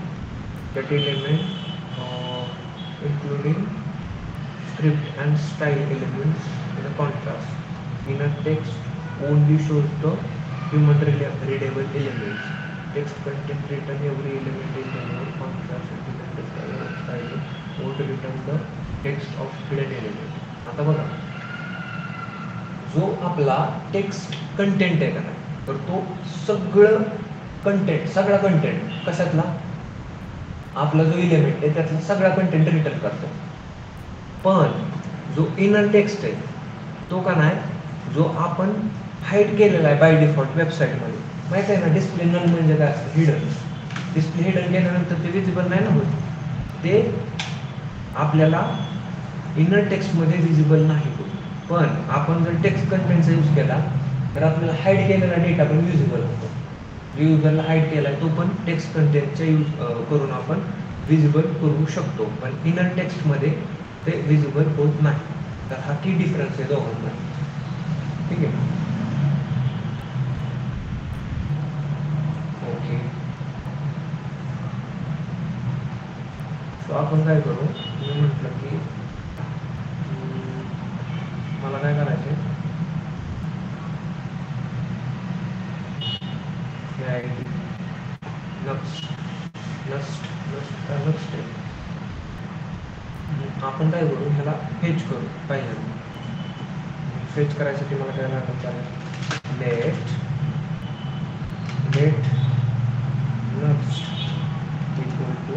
that element, including script and style elements in a contrast. Inner text only shows the human readable elements. Text content written every element in the node, contrast and the style only return the text of hidden element. आता बघा, जो आपला टेक्स्ट कंटेंट आहे का, तर तो सगळं कंटेंट, सगळा कंटेंट कशातला, आपला जो इलेमेंट आहे त्यातला सगळा कंटेंट रिटर्न करतो. पण जो इनर टेक्स्ट आहे तो का नाही, जो आपण हाईड केलेला आहे बाय डिफॉल्ट वेबसाईटमध्ये, माहिती आहे ना, डिस्प्ले नल म्हणजे काय असतं, हिडन. डिस्प्ले हिडन केल्यानंतर ते विजिबल नाही ना होत, ते आपल्याला इनर टेक्स्टमध्ये विजिबल नाही होत. पण आपण जर टेक्स्ट कंटेंटचा यूज केला तर आपल्याला हाईड केलेला डेटा पण विजिबल होतो. जो युजरला हाईड केला आहे तो पण टेक्स्ट कंटेंटचा यूज करून आपण विजिबल करू शकतो. पण इनर टेक्स्टमध्ये ते विजिबल होत नाही. तर हा की डिफरन्स आहे दोघांना. ठीक आहे. ओके, सो आपण काय करू, मी म्हटलं की मला काय करायचं, आपण काय करू, ह्याला फेच करू. पाहिजे फेच करायसाठी मला काय लागेल, चालेल, let next equal to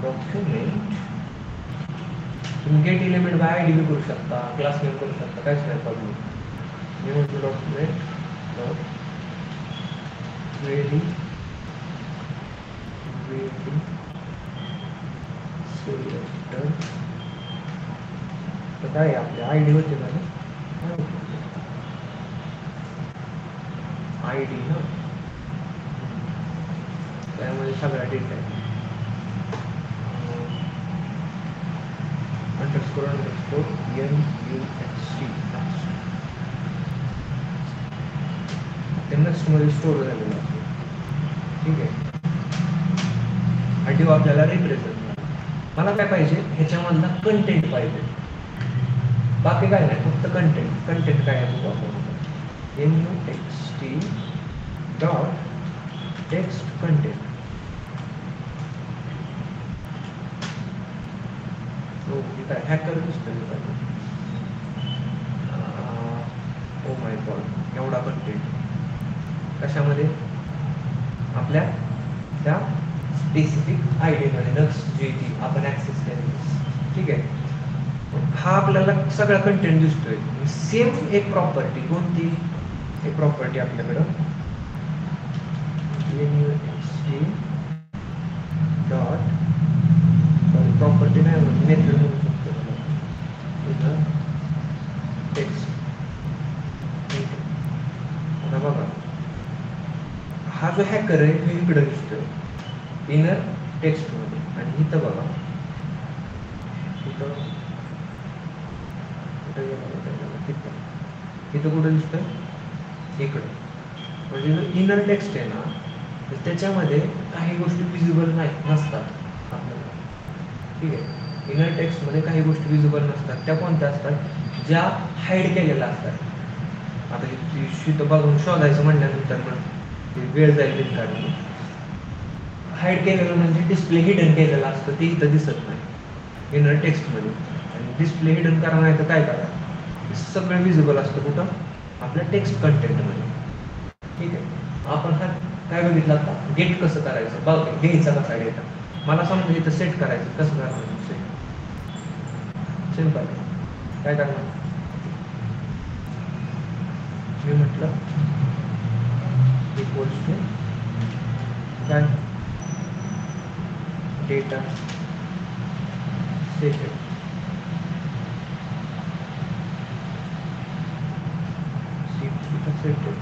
document. तुम्ही गेट एलिमेंट बाय आयडी बी करू शकता, क्लास नेम करू शकता, काहीच नाही प्रॉब्लेम. मी म्हणतो डॉक्युमेंट डॉट क्वेरी सिलेक्टर. तर काय आपल्या आयडी होते ना, आयडी ना, त्यामध्ये सगळा डेटा आहे. अंडरस्कोर NUXT ते नेक्स्टमध्ये स्टोर झालेलं असतो. ठीक आहे. आणि आपल्याला रिप्रेझेंट, मला काय पाहिजे, ह्याच्यामधला कंटेंट पाहिजे, बाकी काय नाही, फक्त कंटेंट. कंटेंट काय आहे बघू आपण, NUXT डॉट टेक्स्ट कंटेंट. काय हॅकर दिसतोय, ओ माय गॉड, एवढा कंटेंट कशामध्ये, आपल्या त्या स्पेसिफिक आयडीमध्ये, नक्स जी ती आपण ॲक्सेस केली. ठीक आहे. हा आपल्याला सगळा कंटेंट दिसतोय. सेम एक प्रॉपर्टी, कोणती एक प्रॉपर्टी आपल्याकडं, NUXT डॉट प्रॉपर्टी नाही म्हणून मेथड म्हणू शकतो टेक्स्ट. आता बघा, हा जो हॅकर आहे हे इकडं दिसतोय इनर टेक्स्टमध्ये, आणि इथं बघा, इथं कुठं दिसतोय, इकडं. म्हणजे जो इनर टेक्स्ट आहे ना, तर त्याच्यामध्ये काही गोष्टी विजिबल नसतात आपल्याला. ठीक आहे. इनर टेक्स्टमध्ये काही गोष्टी विजिबल नसतात. त्या कोणत्या असतात, ज्या हाईड केलेल्या असतात. आता शीत बघून शोधायचं म्हणल्यानंतर मग ते वेळ जाईल बिनकारण. हाईड केलेलं म्हणजे डिस्प्ले हिडन केलेलं असतं, ते इथं दिसत नाही इनर टेक्स्टमध्ये. आणि डिस्प्ले हिडन करा नाही तर काय करा, सगळं विजिबल असतं कुठं, आपल्या टेक्स्ट कंटेंटमध्ये. ठीक आहे. आपण हा काय बघितलं आता, गेट कसं करायचं, बघ घ्यायचा कसा डेटा, मला समजा इथं सेट करायचं, कसं करायचं सेट, सिंपल. काय करणार, सेटेड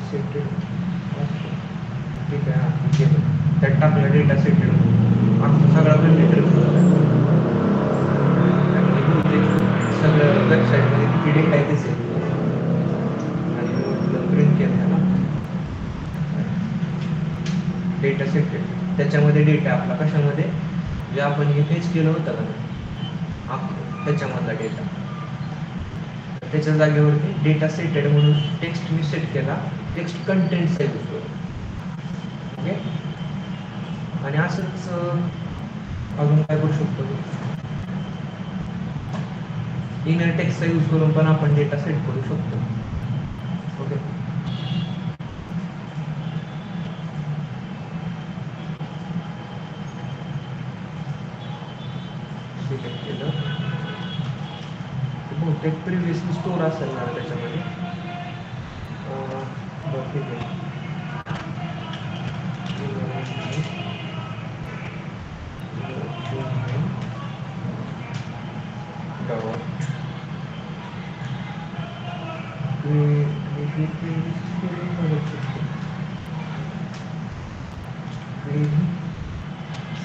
सेटेड ओके ठीक आहे. हां केलं त्यात टाकलं डेटा सेटेड आमचा सगळा कंटेंट रिमूव्ह झाला. सगळं वेबसाईटमध्ये किती डेटा आहे दिसेल आणि प्रिंट केलं ना डेटा सेटेड. त्याच्यामध्ये डेटा आपला कशामध्ये जे आपण हे फेच केलं होतं का आपलं त्याच्यामधला डेटा त्याच्या जागेवरती डेटा सेटेड म्हणून टेक्स्ट मी सेट केला. टेक्स्ट कंटेंटचा यूज करू ओके. आणि असंच अजून काय करू शकतो इनर टेक्स्टचा यूज करून पण आपण डेटा सेट करू शकतो ओके. सिलेक्ट केलं बहुतेक प्रिव्हियसली स्टोर असेल ना त्याच्यामध्ये ठीक आहे.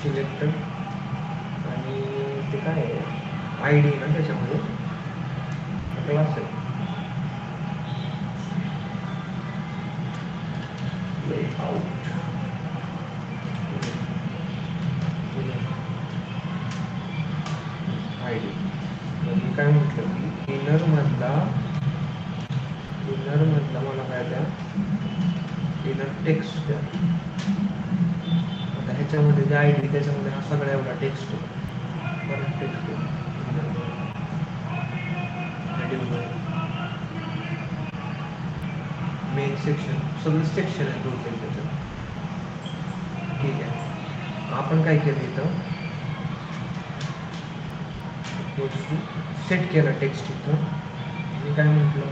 सिलेक्टेड आणि ते काय आहे आय डी ना त्याच्यामध्ये क्लास आहे लेआउट आय डी म्हणजे काय म्हटलं की इनरमधला मला काय द्या इनर टेक्स्ट द्या. आता ह्याच्यामध्ये जे आय डी त्याच्यामध्ये हा सगळा एवढा टेक्स्ट बरं टेक्स्ट मेन सेक्शन सगळं सेक्शन आहे दोन त्याच्यात ठीक आहे. आपण काय केलं इथं सेट केला टेक्स्ट इथं. मी काय म्हटलं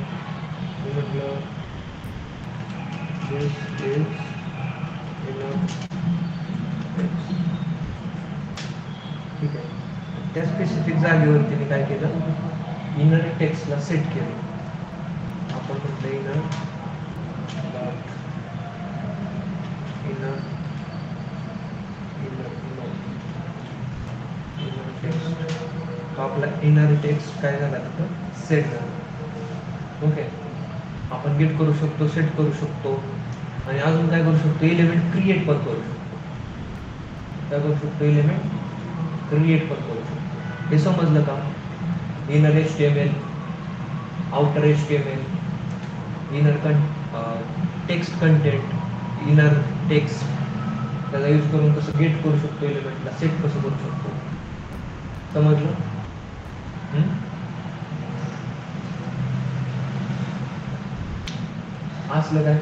this is inner text ठीक आहे. त्या स्पेसिफिक जागेवरती मी काय केलं इनर टेक्स्टला सेट केलं. आपण म्हटलं इनर टेक्स्ट आपला इनर टेक्स्ट काय झाला तिथं सेट झाला ओके. आपण गेट करू शकतो सेट करू शकतो आणि अजून काय करू शकतो एलिमेंट क्रिएट पण करू शकतो. काय करू शकतो एलिमेंट क्रिएट पण करू शकतो. हे समजलं का. Inner HTML outer HTML inner text content inner text त्याचा यूज करून कसं गेट करू शकतो एलिमेंटला सेट कसं करू शकतो समजलं. असलं काय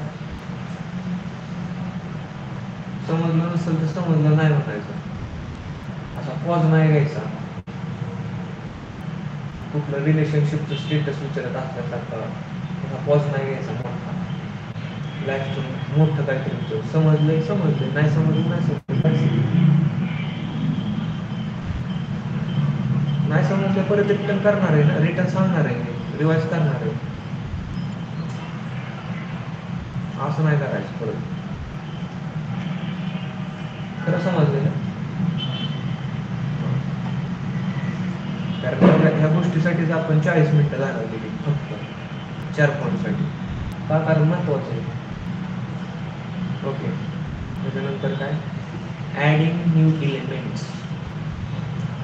समजलं नसेल तर समजलं नाही म्हणायचं. असा पॉज नाही घ्यायचा. कुठलं रिलेशनशिपचं स्टेटस विचारत असल्यासारखा असा पॉज नाही घ्यायचा. मोठा लाईफचं मोठं काहीतरी समजलंय नाही समजलं नाही समजलं परत रिटर्न करणार आहे ना. रिटर्न सांगणार आहे रिवाइज करणार आहे. असं नाही करायचं परत. खरं समजलं ना. कारण ह्या गोष्टीसाठीच आपण 40 मिनिटं घालवलेली फक्त 4 पॉईंटसाठी का कारण महत्वाचं आहे ओके. त्याच्यानंतर काय ॲडिंग न्यू इलेमेंट्स.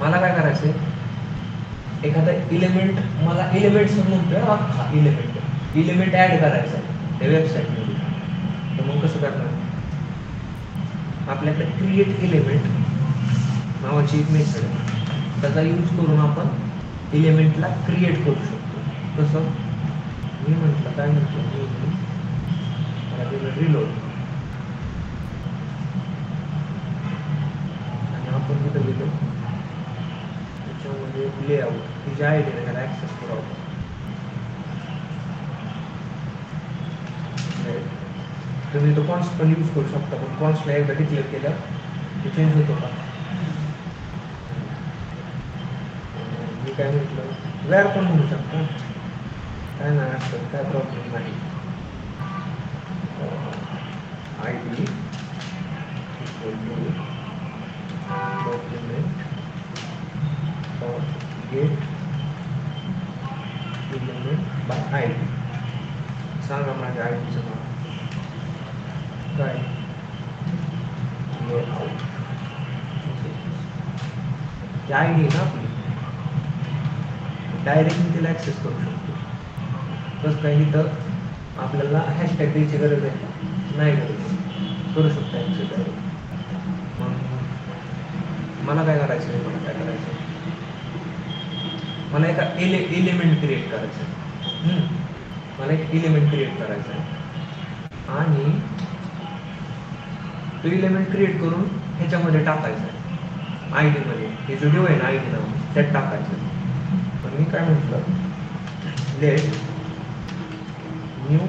मला काय करायचं आहे एखादा इलेमेंट मला इलेमेंट्स म्हणतोय अख्खा इलेमेंट ॲड करायचा आहे त्या वेबसाईटमध्ये. तर मग कसं करणार आपल्याकडे क्रिएट इलेमेंट नावाची एक मेथड आहे. त्याचा यूज करून आपण इलेमेंटला क्रिएट करू शकतो. कसं मी म्हटलं काय म्हटलं रिलोड आणि आपण तिथं गेलो त्याच्यामध्ये लेआउट ही जी आयडी आहे त्याला ॲक्सेस करू आपण. तुम्ही तो कॉन्स्ट पण यूज करू शकता पण कॉन्स्टला एकदा डिक्लेअर केलं ते चेंज होतो का काय म्हटलं वेळ पण म्हणू शकता, काय नाही असतं, काय प्रॉब्लेम नाही. ID document get element by ID. सांगा माझ्या आयडीचं नाव काय, लेआउट. ती आयडी ना आपली, डायरेक्टली तिला ॲक्सेस करू शकतो. कसं काय, इथं आपल्याला हॅशटॅग द्यायची गरज आहे नाही, गरज करू शकतो ॲक्सेस डायरेक्ट. मग मला काय करायचं आहे, मला काय करायचं आहे, मला एका एलिमेंट क्रिएट करायचं आहे. मला एक एलिमेंट क्रिएट करायचा आहे आणि तो एलिमेंट क्रिएट करून ह्याच्यामध्ये टाकायचा आहे, आय डीमध्ये. हे जो डिव आहे ना आय डी नाव, त्यात टाकायचं आहे. पण मी काय म्हटलं, लेट न्यू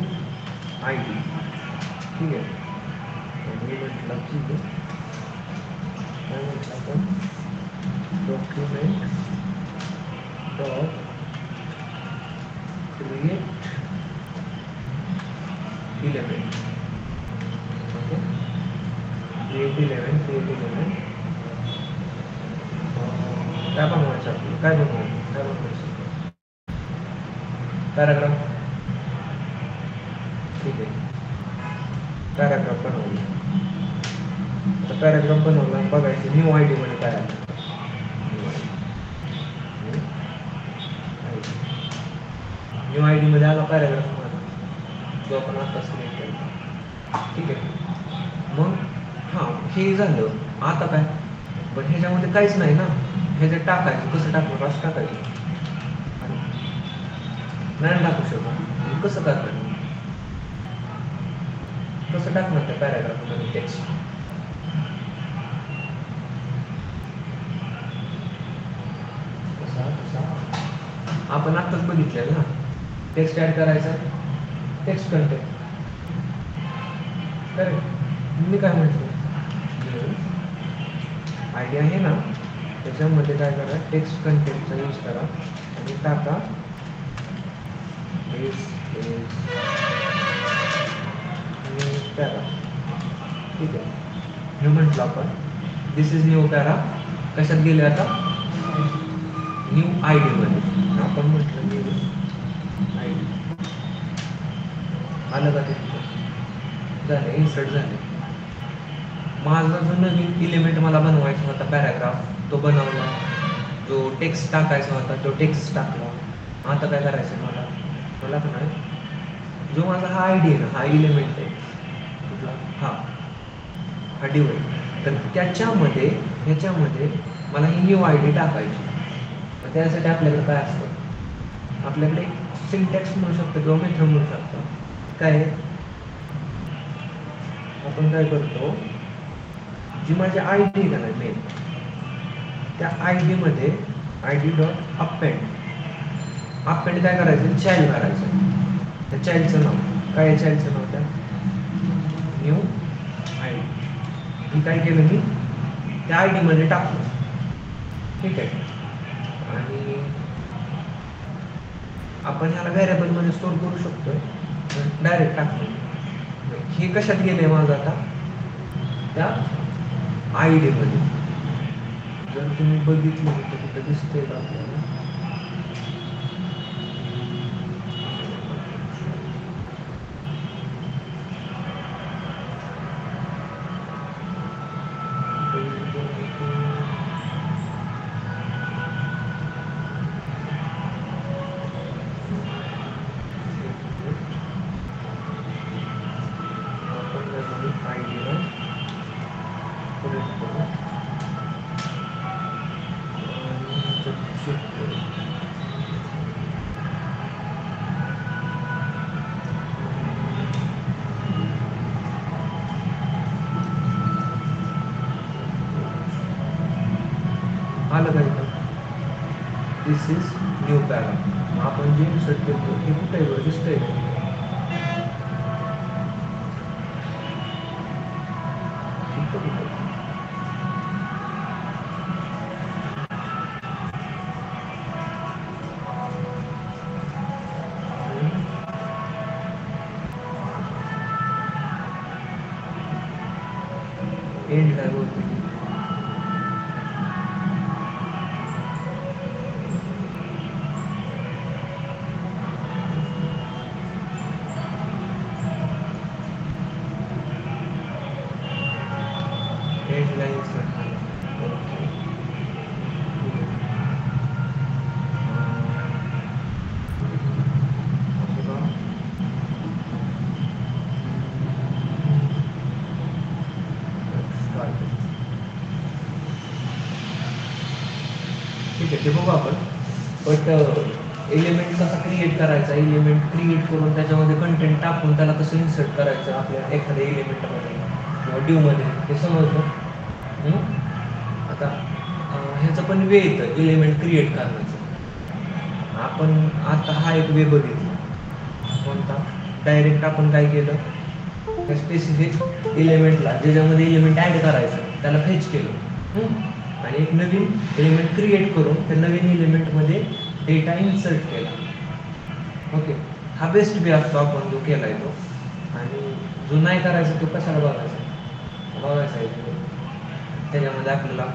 आय डी. ठीक आहे, मी म्हटलं ठीक आहे, काय म्हटलं आपण document dot create element. Okay, create element काय बनवायचं आपलं, काय बनवायचं पॅराग्राफ. ठीक आहे, पॅराग्राफ बनवला. तर पॅराग्राफ बनवला, बघायचं न्यू आय डीमध्ये काय आलं. न्यू आय डीमध्ये आला पॅराग्राफ माझा, जो आपण आता सिलेक्ट केला. ठीक आहे, मग हां हे झालं. आता काय, पण ह्याच्यामध्ये काहीच नाही ना, ह्याच्यात टाकायचं. कसं टाकणार, असं टाकायचं नाही टाकू शकत. कसं करणार, कसं टाकणार त्या पॅराग्राफमध्ये टेक्स्ट. आपण आत्ताच बघितलं ना, टेक्स्ट ॲड करायचा, टेक्स्ट कंटेंट. करेक्ट, मी काय म्हटलं, आयडिया आहे ना, त्याच्यामध्ये काय करा, टेक्स्ट कंटेंटचा यूज करा आणि टाका न्यू पॅरा. ठीक आहे, हे म्हटलं आपण दिस इज न्यू पॅरा. कशात गेले आता, न्यू आय डीमध्ये. आपण म्हटलं न्यू आय डी आलं का, ते झालं, इन्सर्ट झाले. माझा जो नवीन इलिमेंट मला बनवायचा होता पॅराग्राफ, तो बनवला. जो टेक्स्ट टाकायचा होता तो टेक्स्ट टाकला. आता काय करायचं मला, मला पण आहे जो माझा हा आय डी आहे ना, हा इलिमेंट आहे कुठला, हा डिव आहे. तर त्याच्यामध्ये ह्याच्यामध्ये मला ही न्यू आय डी टाकायची. त्यासाठी आपल्याकडे काय असतं, आपल्याकडे सिंटॅक्स म्हणू शकतो किंवा मेथड म्हणू शकतो. काय आपण काय करतो, जी माझी आय डी आहे ना मेन, त्या आय डीमध्ये आय डी डॉट अपेंड काय करायचं, चाइल्ड करायचं. त्या चाइल्डचं नाव काय आहे, चाइल्डचं नाव त्या न्यू आय डी. मी काय केलं, मी त्या आय डीमध्ये टाकलं. ठीक आहे, आणि आपण ह्याला व्हेरिएबलमध्ये स्टोअर करू शकतो, डायरेक्ट टाकलं. हे कशात गेले माझं आता, त्या आय डीमध्ये. जर तुम्ही बघितलं तर कुठं दिसतंय का आपल्याला, आय डीला करू शिफ्ट करू. आलं का इथं, दिस इज न्यू पॅरा. आपण जे इन्सर्ट करतो हे कुठे दिसतंय का, एंडला बोलतो एंडला इन्सर्ट ओके ठीक आहे ते बघू आपण. बट एलिमेंट कसा क्रिएट करायचा, एलिमेंट क्रिएट करून त्याच्यामध्ये कंटेंट टाकून त्याला कसं इन्सर्ट करायचं आपल्या एखाद्या एलिमेंटमध्ये किंवा ड्यूमध्ये हे समजलं. आता ह्याचं पण वे येतं एलिमेंट क्रिएट करण्याचं. आपण आता हा एक वे बघितला कोणता, डायरेक्ट आपण काय केलं त्या स्पेसिफिक एलिमेंटला ज्याच्यामध्ये एलिमेंट ॲड करायचं त्याला फेच केलं आणि एक नवीन एलिमेंट क्रिएट करून त्या नवीन एलिमेंटमध्ये डेटा इन्सर्ट केला. ओके, हा बेस्ट वे असतो आपण जो केला आहे तो. आणि जो नाही करायचा तो कशाला बघायचा आहे त्याच्यामध्ये आपल्याला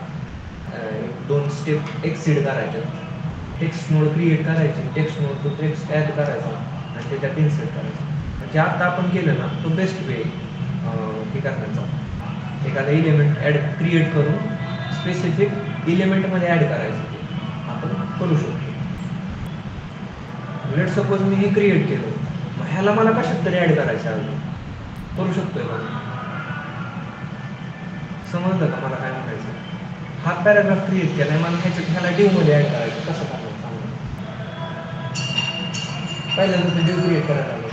2 स्टेप एक्सिड करायचे. टेक्स्ट नोड क्रिएट करायची, टेक्स्ट नोड तो टेक्स्ट ॲड करायचा आणि त्याच्यात इन्सर्ट करायचा. म्हणजे आता आपण केलं ना तो बेस्ट वे हे करण्याचा. एखादा एलिमेंट ॲड क्रिएट करून स्पेसिफिक एलिमेंटमध्ये ॲड करायचं ते आपण करू शकतो. लेट सपोज मी हे क्रिएट केलं, मग ह्याला मला कशात तरी ॲड करायचं आहे, करू शकतोय का? समजलं का मला काय म्हणायचं? हा पॅराग्राफ क्रिएट केला आहे, मला ह्याला ड्यूमध्ये ॲड करायचं, कसं करायचं सांगा. पहिल्यांदा ड्यू क्रिएट करायला लागलं.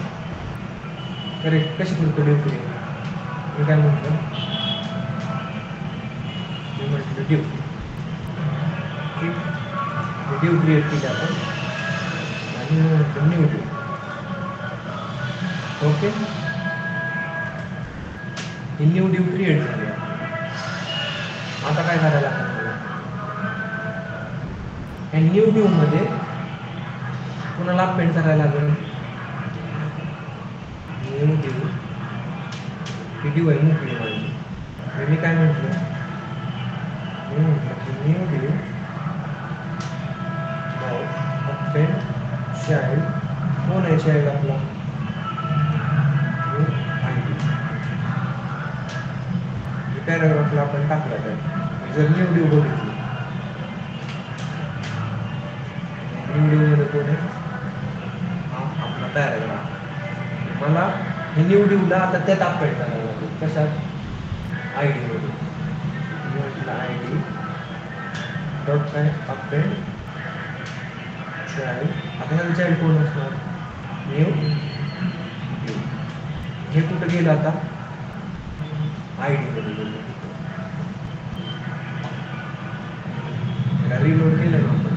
करेक्ट, कशी करतो ड्यू क्रिएट? मी काय म्हटलं ड्यू ड्यू क्रिएट केली आपण आणि न्यू ड्यू. ओके, ही न्यू ड्यू क्रिएट झाली. आता काय करायला लागतं मला? ह्या न्यू ड्यूमध्ये कुणाला अपेंड करायला लागेल? न्यू ड्यू ही ड्यू आहे मोकळी माझी. मी काय म्हटलं न्यू ड्यू अपेंड चाइल्ड. कोण आहे चाइल्ड आपला? पॅराग्राफला आपण टाकला तर जर न्यू ड्यू बघितली, न्यू ड्यूमध्ये कोण आहे? हा आपला पॅराग्राफ. मला हे न्यू ड्यूला आता त्यात अपेंड करायला लागेल. कशात? आय डीमध्ये. म्हटलं आय डी डॉट काय अपेंड चाइल्ड. आता ह्याला चाइल्ड कोण असणार? New due. हे कुठं गेलं आता? आय डीमध्ये गेलं. रिलोड केलं ना आपण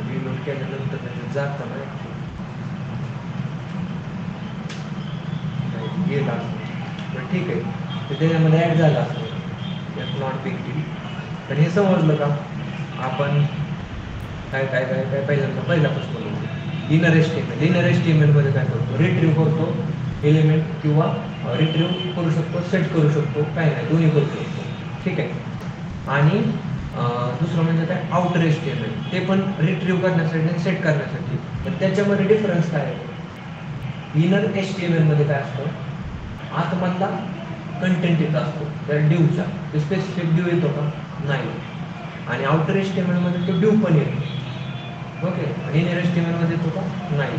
रिलोड केल्यानंतर त्याच्यात जातं ना गेला पण ठीक आहे, ते त्याच्यामध्ये ॲड झालं असतं, यात नॉट बिग डील. पण हे समजलं का आपण काय काय काय काय पहिल्यापासून बोलतो इनर एस्टिमेट. इनर एस्टिमेटमध्ये काय करतो? रिट्रीव्ह करतो एलिमेंट किंवा रिट्रीव्ह करू शकतो, सेट करू शकतो, काय नाही दोन्ही करू शकतो. ठीक आहे. आणि दुसरं म्हणजे काय? Outer estimate. ते पण रिट्रीव्ह करण्यासाठी आणि सेट करण्यासाठी. पण त्याच्यामध्ये डिफरन्स काय आहे? इनर एस्टिमेटमध्ये काय असतं? आतमधला कंटेंट येत असतो त्या ड्यूचा. ते स्पेसिफिक ड्यू येतो का? नाही. आणि आउटर एस्टिमेटमध्ये तो ड्यू पण येतो. ओके, आणि इनर एस्टिमेटमध्ये येतो का? नाही.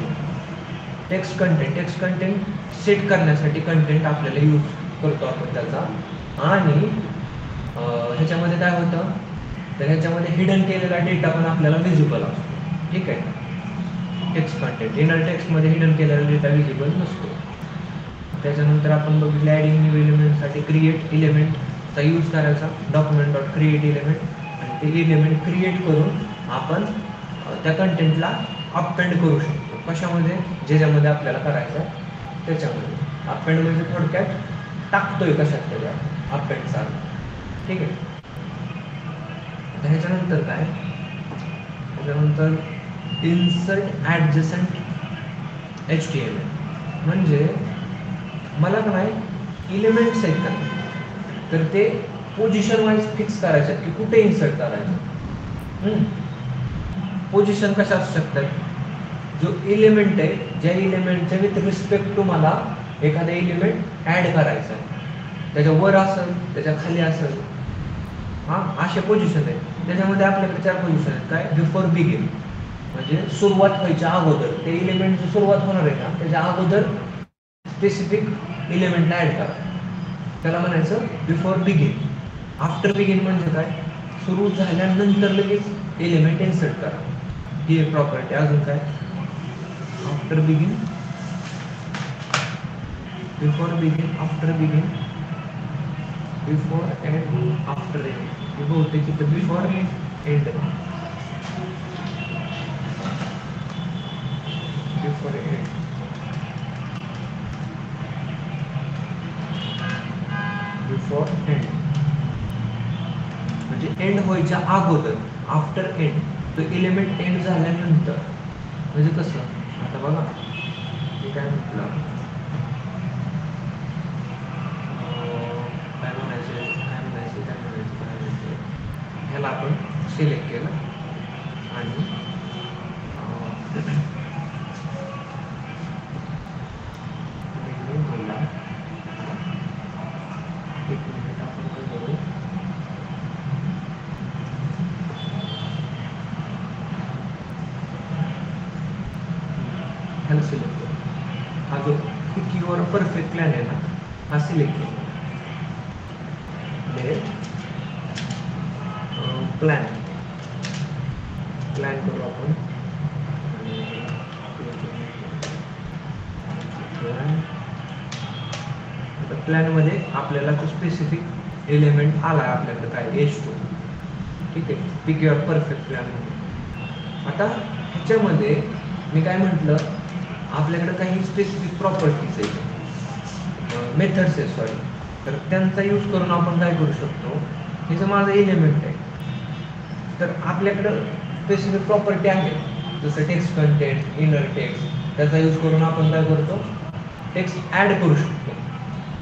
टेक्स्ट कंटेंट सेट करण्यासाठी कंटेंट आपल्याला यूज करतो आपण त्याचा. आणि ह्याच्यामध्ये काय होतं तर ह्याच्यामध्ये हिडन केलेला डेटा पण आपल्याला व्हिजिबल असतो. ठीक आहे. टेक्स्ट कंटेंट इनर टेक्स्टमध्ये हिडन केलेला डेटा व्हिजिबल नसतो. त्याच्यानंतर आपण बघितलं ॲडिंग न्यू एलिमेंटसाठी क्रिएट एलिमेंटचा यूज करायचा. डॉक्युमेंट डॉट क्रिएट एलिमेंट आणि ते एलिमेंट क्रिएट करून आपण त्या कंटेंटला अपेंड करू शकतो. कशामध्ये? ज्याच्यामध्ये आपल्याला करायचं आहे त्याच्यामध्ये. अपेंड म्हणजे थोडक्यात टाकतोय कशात तरी अपेंडचा. ठीक आहे. ह्याच्यानंतर काय? त्याच्यानंतर इन्सर्ट ॲडजसंट HTML म्हणजे मला का नाही इलिमेंट्स आहेत का तर ते पोझिशन वाईज फिक्स करायचं की कुठे इन्सर्ट करायचं. पोझिशन कशा असू शकतात जो इलिमेंट आहे ज्या इलिमेंटच्या विथ रिस्पेक्ट टू मला एखादा इलिमेंट ॲड करायचा आहे त्याच्या वर असेल त्याच्या खाली असेल अशा पोझिशन आहेत. त्याच्यामध्ये आपल्याकडे 4 पोझिशन आहेत. काय बिफोर बिगिन म्हणजे सुरुवात व्हायच्या अगोदर ते इलिमेंटची सुरुवात होणार आहे का त्याच्या अगोदर स्पेसिफिक इलिमेंटला ॲड करा त्याला म्हणायचं बिफोर बिगिन. आफ्टर बिगिन म्हणजे काय सुरू झाल्यानंतर लगेच एलिमेंट इन्सर्ट करा ही एक प्रॉपर्टी. अजून काय after begin before begin after begin before end after end हे बहुतेक इथं before end before end before end म्हणजे एंड व्हायच्या अगोदर आफ्टर एंड तो एलिमेंट एंड झाल्यानंतर म्हणजे कसं आता बघा मी काय म्हटलं काय म्हणायचं ह्याला आपण सिलेक्ट केलं आणि बोलला एक मिनिट आपण काय करू ह्याला सिलेक्ट करू. हा जो पिकीवर परफेक्ट प्लॅन आहे ना हा सिलेक्ट केला प्लॅन करू आपण आता प्लॅनमध्ये आपल्याला तो स्पेसिफिक एलिमेंट आला आपल्याकडे काय H2 ठीक आहे पिकीवर परफेक्ट प्लॅनमध्ये. आता ह्याच्यामध्ये मी काय म्हटलं आपल्याकडे काही स्पेसिफिक प्रॉपर्टीज आहेत मेथड्स आहेत सॉरी तर त्यांचा यूज करून आपण काय करू शकतो हे जर माझं एलिमेंट आहे तर आपल्याकडं स्पेसिफिक प्रॉपर्टी आहे जसं टेक्स्ट कंटेंट इनर टेक्स्ट त्याचा यूज करून आपण काय करतो टेक्स्ट ॲड करू शकतो.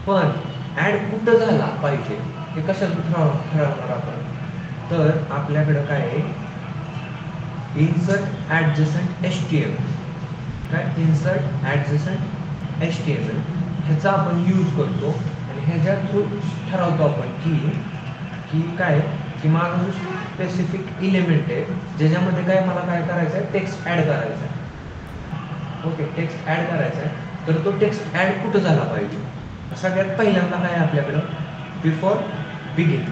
पण ॲड कुठं झाला पाहिजे हे कशात ठरवणार आपण तर आपल्याकडं काय आहे इन्सर्ट ॲडजसंट HTML काय इन्सर्ट ॲडजसंट HTML ह्याचा आपण यूज करतो आणि ह्याच्या थ्रू ठरवतो आपण की काय की माझा जो स्पेसिफिक इलिमेंट आहे ज्याच्यामध्ये काय मला काय करायचं आहे टेक्स्ट ॲड करायचा आहे. ओके टेक्स्ट ॲड करायचा आहे तर तो टेक्स्ट ॲड कुठं झाला पाहिजे. सगळ्यात पहिल्यांदा काय आपल्याकडं बिफोर बिगिन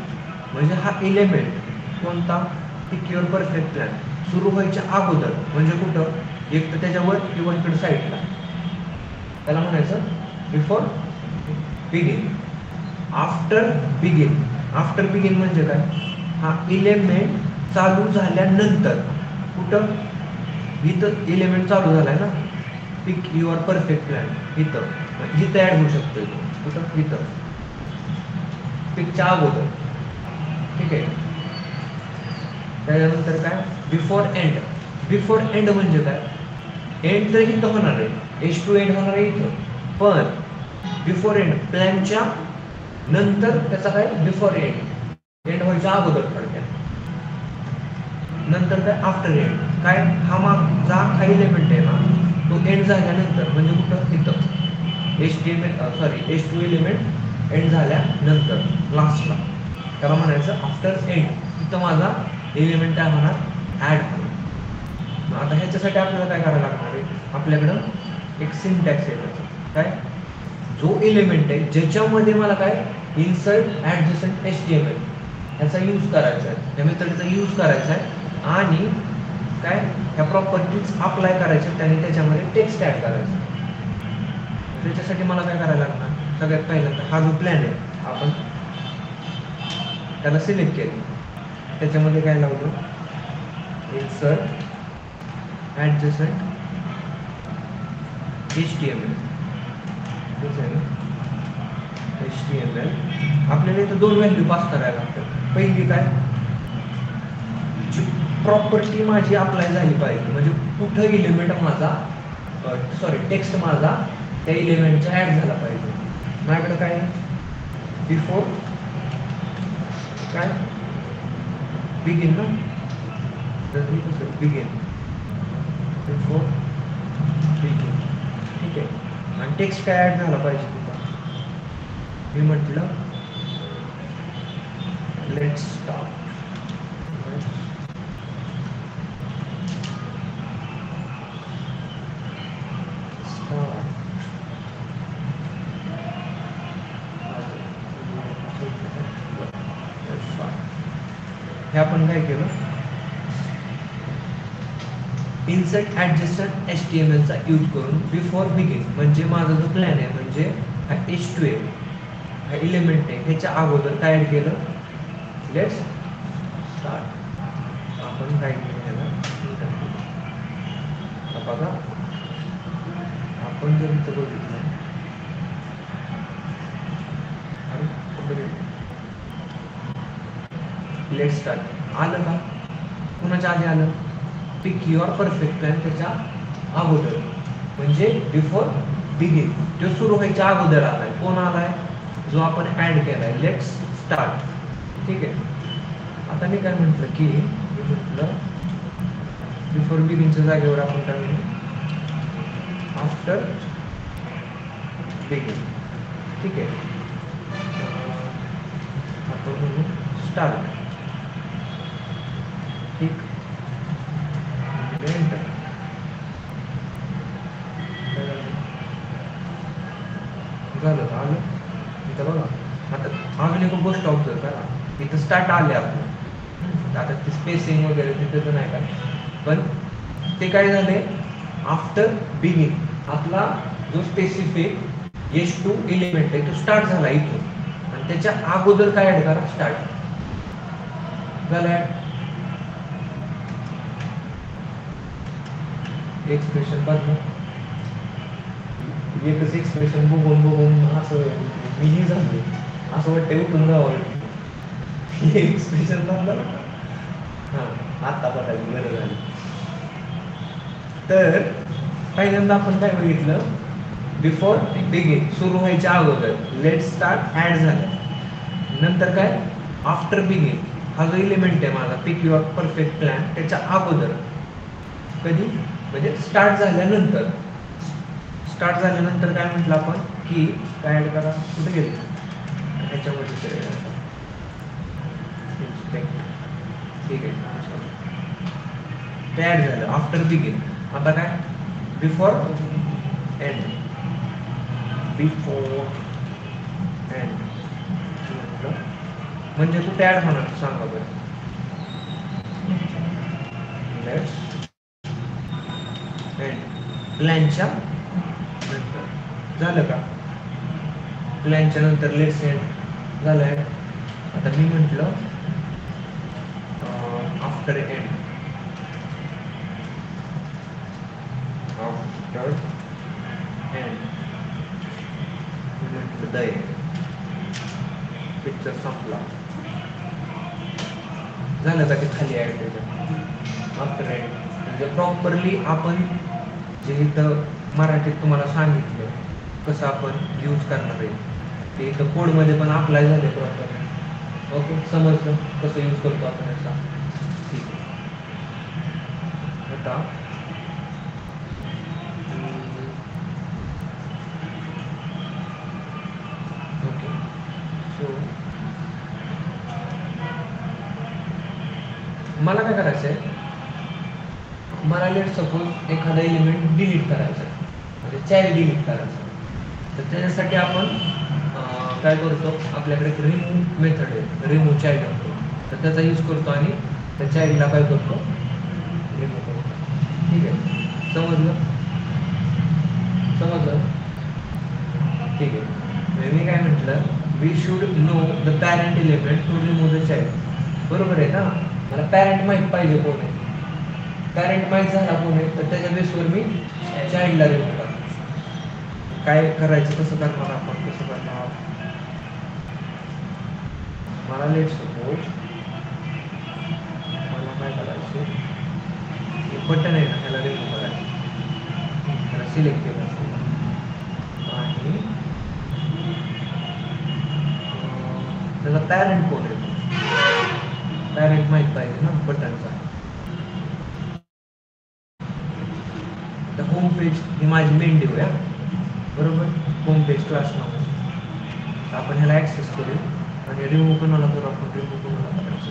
म्हणजे हा इलिमेंट कोणता पिकीवर परफेक्ट प्लॅन सुरू व्हायच्या अगोदर म्हणजे कुठं एक तर त्याच्यावर किंवा इकडं साईडला त्याला म्हणायचं बिफोर बिगिन. आफ्टर बिगिन म्हणजे काय हा इलिमेंट चालू झाल्यानंतर कुठं इथं इलिमेंट चालू झालाय ना पिक युअर परफेक्ट प्लॅन इथं ॲड होऊ शकतो कुठं इथं पिकच्या अगोदर ठीक आहे. त्याच्यानंतर काय बिफोर एंड म्हणजे काय एंड तर इथं होणार आहे H2 एंड होणार आहे इथं पण बिफोर एंड प्लॅनच्या नंतर त्याचा काय बिफोर एंड व्हायच्या अगोदर थोडक्यात नंतर काय आफ्टर एंड काय हा मागचा हा इलिमेंट आहे ना तो एंड झाल्यानंतर म्हणजे कुठं इथं H2 एलिमेंट एंड झाल्यानंतर लास्टला त्याला म्हणायचं आफ्टर एंड इथं माझा एलिमेंट काय होणार ॲड होणार. आता ह्याच्यासाठी आपल्याला काय करायला लागणार आहे आपल्याकडं एक सिंटॅक्स आहे काय जो एलिमेंट आहे ज्याच्यामध्ये मला काय इन्सर्ट ॲडजसंट HTML ह्याचा यूज करायचा आहे या मेथडचा यूज करायचा आहे आणि काय ह्या प्रॉपर्टीज अप्लाय करायच्या त्याने त्याच्यामध्ये टेक्स्ट ॲड करायचा. त्याच्यासाठी मला काय करायला लागणार सगळ्यात पहिल्यांदा हा जो प्लॅन आहे आपण त्याला सिलेक्ट केलं त्याच्यामध्ये काय लावलं इन्सर्ट ॲडजसंट HTML आपल्याला इथं 2 व्हॅल्यू पास करायला लागतात. पहिली काय जी प्रॉपर्टी माझी अप्लाय झाली पाहिजे म्हणजे कुठं इलिमेंट माझा टेक्स्ट माझा त्या इलिमेंटचा ॲड झाला पाहिजे माझ्याकडे काय आहे बिफोर काय बिगिन ना बिगिन बिफोर बिगिन ठीक आहे. आणि टेक्स्ट काय ॲड झाला पाहिजे तुला मी म्हटलं लेट्स स्टार्ट हे आपण काय केलं इन्सर्ट ॲडजस्टंट HTML चा यूज करून बिफोर बिगिन म्हणजे माझा जो प्लॅन आहे म्हणजे हा H2 हा एलिमेंट आहे ह्याच्या अगोदर काय ॲड केलं लेट्स स्टार्ट आपण काय केलं ह्याला बघा आपण जर इथं बघितलं लेट्स स्टार्ट आलं का कुणाच्या आधी आलं पिक युअर परफेक्ट प्लॅन त्याच्या अगोदर म्हणजे बिफोर बिगिन तो सुरू व्हायच्या अगोदर आलाय कोण आलाय जो आपण ऍड केलाय लेट्स स्टार्ट ठीक आहे. आता मी काय म्हटलं की मी म्हटलं बिफोर बिगिनच्या जागेवर आपण काय म्हणू आफ्टर बिगिन ठीक आहे. आपण म्हणू स्टार्ट ठीक झालं आलं इथं बघा. आता अजून एक गोष्ट ऑब्झर्व करा इथं स्टार्ट आले आपण आता ते स्पेसिंग वगैरे तिथं नाही का पण ते काय झाले आफ्टर बिगिन आपला जो स्पेसिफिक H2 एलिमेंट आहे तो स्टार्ट झाला इथून आणि त्याच्या अगोदर काय ऍड करा स्टार्ट झालं एक्सप्रेशन बघ एकच एक्सप्रेशन बघून असं मीही झाले असं वाटतं उठून जावं एक्सप्रेशन बघलं हां आत्ता बघायला गरज झाली. तर पहिल्यांदा आपण काय बघितलं बिफोर बिगिन सुरू व्हायच्या अगोदर लेट स्टार्ट ॲड झालं नंतर काय आफ्टर बिगिन हा जो एलिमेंट आहे माझा पिक युअर परफेक्ट प्लॅन त्याच्या अगोदर कधी म्हणजे स्टार्ट झाल्यानंतर काय म्हटलं आपण की काय ॲड करा कुठे गेले ह्याच्यामध्ये ठीक आहे ते ॲड झालं आफ्टर बिगिन. आता काय बिफोर एंड म्हणजे कुठे ॲड होणार सांगा बरं लेट्स एंड प्लॅनच्या नंतर झालं का प्लॅनच्या नंतर लेट्स एंड झालं आहे. आता मी म्हटलं आफ्टर एंड म्हटलं द पिक्चर संपला झालं का ते खाली ॲड त्याच्यात आफ्टर एंड म्हणजे प्रॉपरली आपण जे इथं मराठीत तुम्हाला सांगितलं कसं आपण यूज करणार आहे ते इथं कोडमध्ये पण अप्लाय झाले प्रॉपर ओके समजलं कसं यूज करतो आपण याचा ठीक आहे. आता ओके सो मला काय करायचं आहे मला लेट सपोज एखादा एलिमेंट डिलीट करायचा आहे म्हणजे चाइल्ड डिलीट करायचं तर त्याच्यासाठी आपण काय करतो आपल्याकडे एक रिमूव्ह मेथड आहे रिमूव्ह चाइल्ड असतो तर त्याचा यूज करतो आणि त्या चाइल्डला काय करतो रिमूव्ह करतो ठीक आहे. समजलं ठीक आहे. मी काय म्हटलं we should know the parent element to remove the child बरोबर आहे ना मला पॅरेंट माहीत पाहिजे कोण आहे पॅरेंट माहीत झाला कोण आहे तर त्याच्या बेसवर मी चाइल्डला रिमूव्ह करतो. काय करायचं कसं करणार आपण कसं करणार मला लेट सपोज मला काय करायचं हे बटन आहे ना ह्याला रिमूव्ह करायचं त्याला सिलेक्ट केलं आणि पॅरेंट कोण आहे, पॅरेंट माहीत पाहिजे ना बटनचा. तर होम पेज ही माझी मेन डिव आहे बरोबर, होम पेज क्लास नाव. आपण ह्याला ॲक्सेस करू आणि रिमूव्ह कोणाला करू, आपण रिमूव्ह कोणाला करायचं.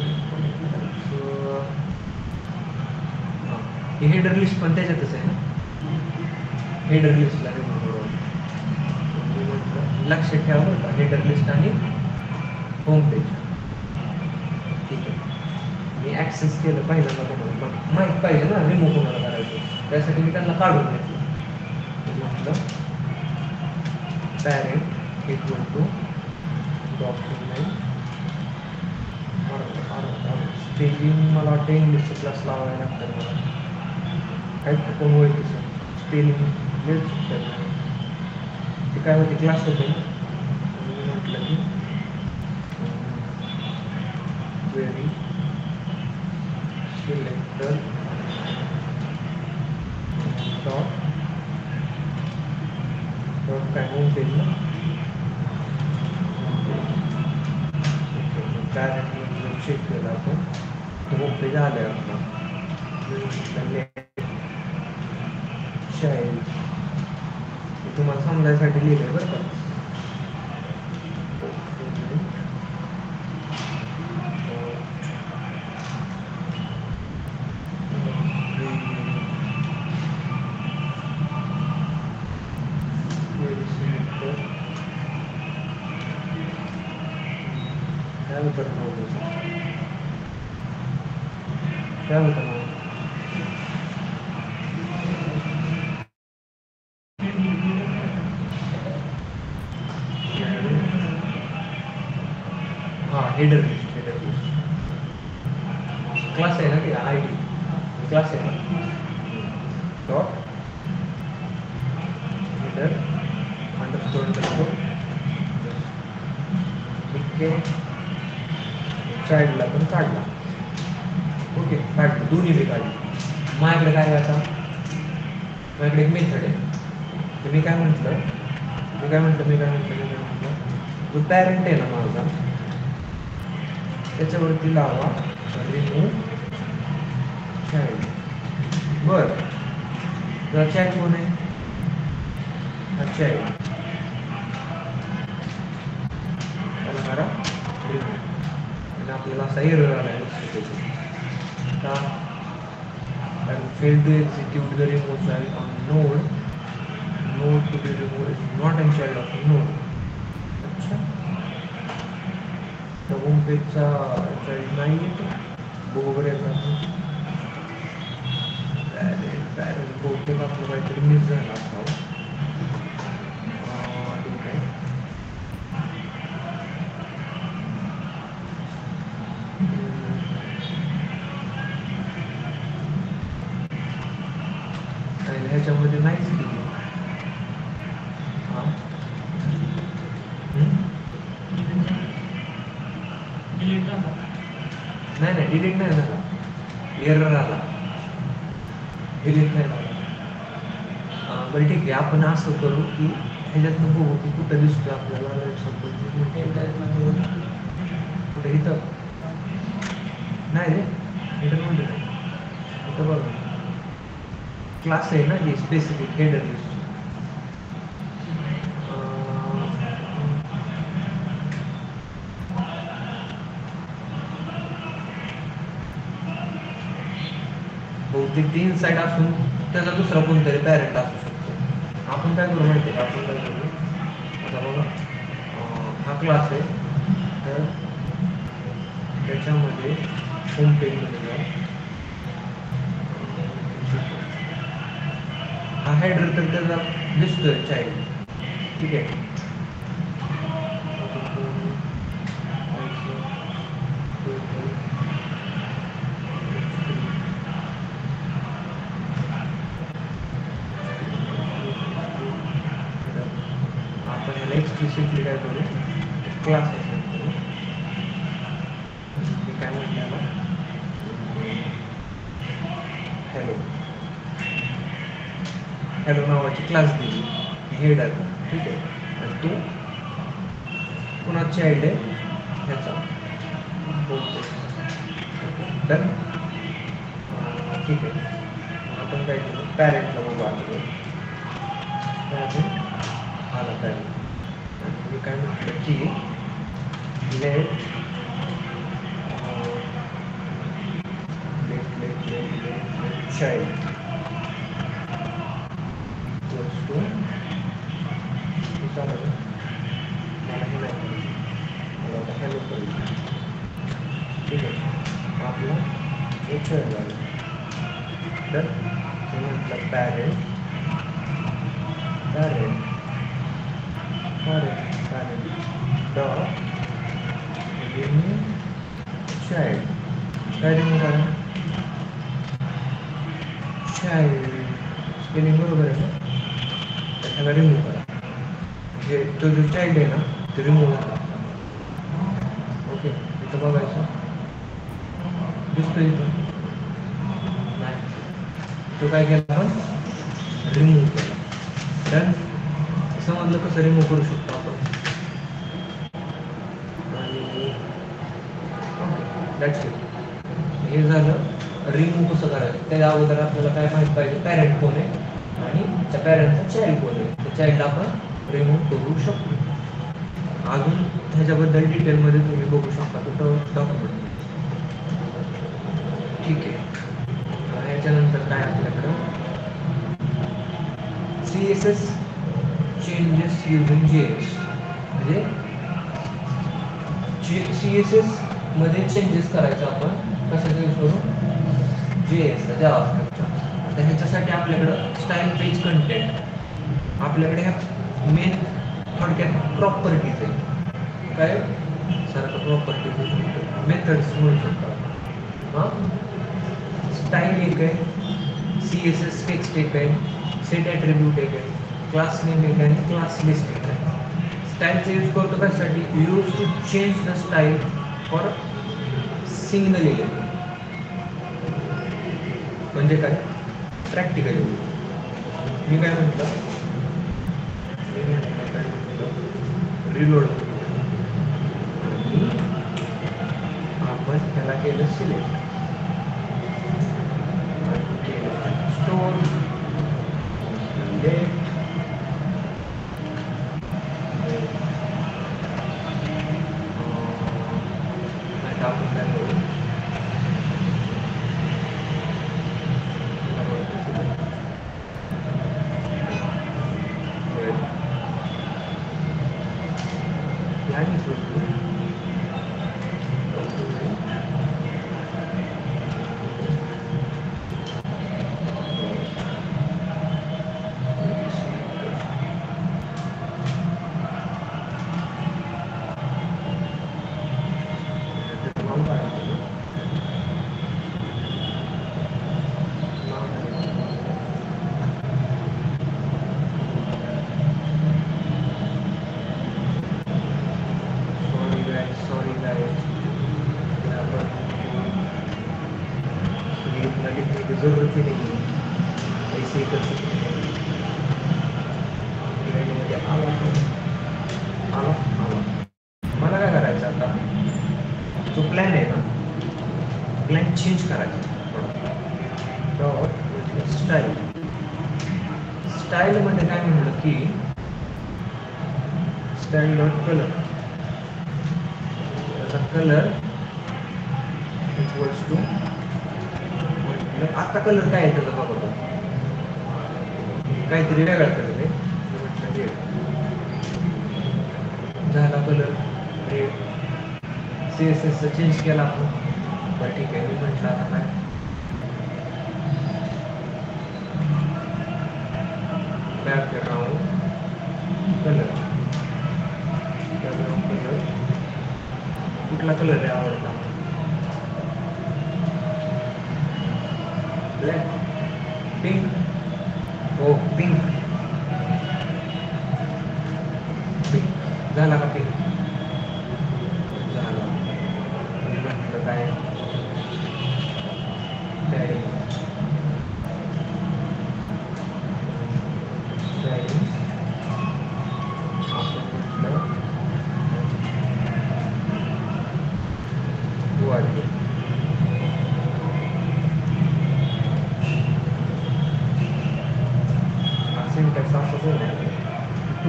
हे हेडर लिस्ट पण त्याच्यातच आहे ना, हेडर लिस्टला रिमूव्ह करू. लक्षात ठेवा बरं का, हेडर लिस्ट आणि होम पेज. ठीक आहे, मी ॲक्सेस केलं पहिल्यांदा कोणाला, पण माहीत पाहिजे ना रिमूव्ह कोणाला करायचं, त्यासाठी मी त्यांना काढून घेतलं. म्हटलं parent equal to document spelling, मला वाटतं इंग्लिशचं क्लास लावायला लागतं मला, काय कोण ओळखी सर स्पेलिंग वेळ चुकतात ते काय होते क्लास होते ना. मी म्हटलं की क्वेरी सिलेक्टर डॉट डॉट काय होम पेज ना, पॅरेंट चेक केला आपण तो होम पेज आलं आहे आपला. चाइल्ड तुम्हाला समजायसाठी लिहिलं आहे बरं का. काय होतं काय होतं header list, header list class आहे ना, ते आय डी क्लास आहे ना, डॉट हेडर अंडरस्कोर अंडरस्कोर इतके चाइल्डला पण काढला. ओके काढलं, दोन्ही बी काढली. माझ्याकडे काय आता, माझ्याकडे एक मेथड आहे. तर मी काय म्हटलं जो पॅरेंट आहे ना माझा, त्याच्यावरती लावा रिमूव्ह चाइल्ड. बरं, तर चाइल्ड कोण आहे, हा चाइल्ड त्याला करा रिमूव्ह. आणि आपल्याला असा एरर आला आहे का, failed to execute the remove child on node to be removed is not a child of node. अच्छा, तर होम पेजचा चाइल्ड नाही येतो बरोबर आहे. पॅरेंट बहुतेक आपलं काहीतरी मिस झाला असावं. ठीक आहे, ह्याच्यामध्ये नाहीच की. नाही डिलीट नाही झाला, एरर आला, डिलीट नाही झाला. बरं ठीक आहे, आपण असं करू की ह्याच्यातनं बघू की कुठं दिसतो आपल्याला. कुठे इथं नाही रे, इथं म्हणजे नाही, इथं बघ क्लास आहे ना जी स्पेसिफिक हेडर लिस्ट. बहुतेक तीन साईड असून त्याचा दुसरा कोणतरी पॅरेंट असू शकतो. आपण काय करू माहिती आहे का, आपण काय करू, आता बघा हा क्लास आहे, तर त्याच्यामध्ये होम पेजमध्ये जा, हा हेडर तर त्याचा दिसतोय चाइल्ड. ठीक आहे, आपण याला एक्सप्लिसिटली काय करू, क्लास असेल करू. काय म्हणते याला, हॅलो हॅलो नावाची क्लास दिली हेडर. ठीक आहे, आणि तू कुणा चाइल्ड आहे ह्याचा तर ठीक आहे, आपण काय केलं, पॅरेंटला बघू आता. आला पॅरेंट. मी काय म्हटलं की लेट चाइल्ड टू मला हे नाही, मला आता हॅलो करू. ठीक आहे, आपलं एक चाइल्ड झालं. तर मी म्हटलं parent parent parent parent dot remove child. काय रिमूव्ह करा, चाइल्ड स्पेलिंग बरोबर आहे ना, त्याला रिमूव्ह करा. म्हणजे तो जो चाइल्ड आहे ना तो रिमूव्ह करा. ओके, इथं बघायचं दिसतो इथं नाही, तो काय केला आपण रिमूव्ह केला. तर समजलं कसं रिमूव्ह करू शकतो आपण. आणि दॅट्स इट. हे झालं रिमूव्ह कसं करायचं. त्या अगोदर आपल्याला काय माहीत पाहिजे, पॅरेंट कोण आहे आणि त्या पॅरेंटचा चाइल्ड कोण आहे. त्या चाइल्डला आपण रिमूव्ह करू शकतो. अजून ह्याच्याबद्दल डिटेलमध्ये तुम्ही बघू शकता कुठं डॉक्युमेंट. ठीक आहे, ह्याच्यानंतर काय आपल्याकडं CSS चेंजेस युजिंग JS. म्हणजे CSS मध्ये चेंजेस करायचं आपण कशाचा यूज करू, JS जावास्क्रिप्टचा. आता ह्याच्यासाठी आपल्याकडं स्टाईल पेज कंटेंट, आपल्याकडे ह्या मेन थोडक्यात प्रॉपर्टीज आहे. काय सारखं प्रॉपर्टीज मेथड्स म्हणू शकतो. हां, स्टाईल एक आहे, CSS टेक्स्ट एक आहे, सेट ॲट्रिब्यूट एक आहे, क्लास नेम एक आहे आणि क्लास लिस्ट एक आहे. स्टाईलचा यूज करतो कशासाठी, use to change the style for single element. म्हणजे काय, प्रॅक्टिकली मी काय म्हटलं, रिलोड आणि आपण त्याला केलं सिलेक्ट, स्टोर लेट आपण काय करू, जरूरत ही नाही ऐसे कर सकते आला आला आला. मला काय करायचं आता, जो प्लॅन आहे ना, प्लॅन चेंज करायचा. डॉट स्टाईल, स्टाईलमध्ये काय म्हणलं की स्टाईल डॉट कलर, त्याचा कलर इक्वल्स टू, आता कलर काय आहे त्याचा बघतो, काहीतरी वेगळा कलर आहे. म्हटलं रेड झाला, कलर रेड. CSS चेंज केला आपण. बरं ठीक आहे, मी म्हटलं आता काय बॅकग्राऊंड कलर, बॅकग्राऊंड कलर कुठला कलर आहे आवडता, ब्लॅक, पिंक, हो पिंक, पिंक झाला का, पिंक झाला. म्हटलं काय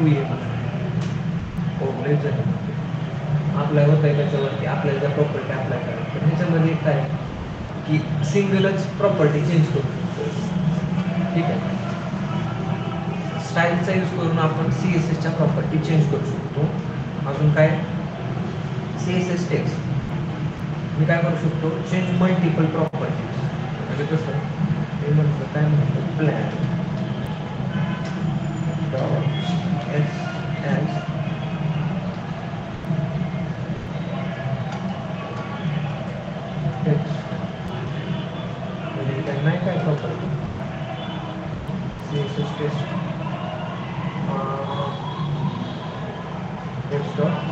2a ओव्हरलेट झाले अप्लाय होत आहे त्याच्यावरती आपल्याला ज्या प्रॉपर्टी अप्लाय करायचं तर ह्याच्यामध्ये काय की सिंगलच प्रॉपर्टी चेंज करू शकतो. ठीक आहे. स्टाईलचा यूज करून आपण CSSच्या प्रॉपर्टी चेंज करू शकतो. अजून काय CSS टेक्स्ट मी काय करू शकतो चेंज मल्टिपल प्रॉपर्टीज म्हणजे कसं मी म्हटलं काय म्हणतो प्लॅन डॉट एस टेक्स्ट म्हणजे काय नाही काय property CSS text text dot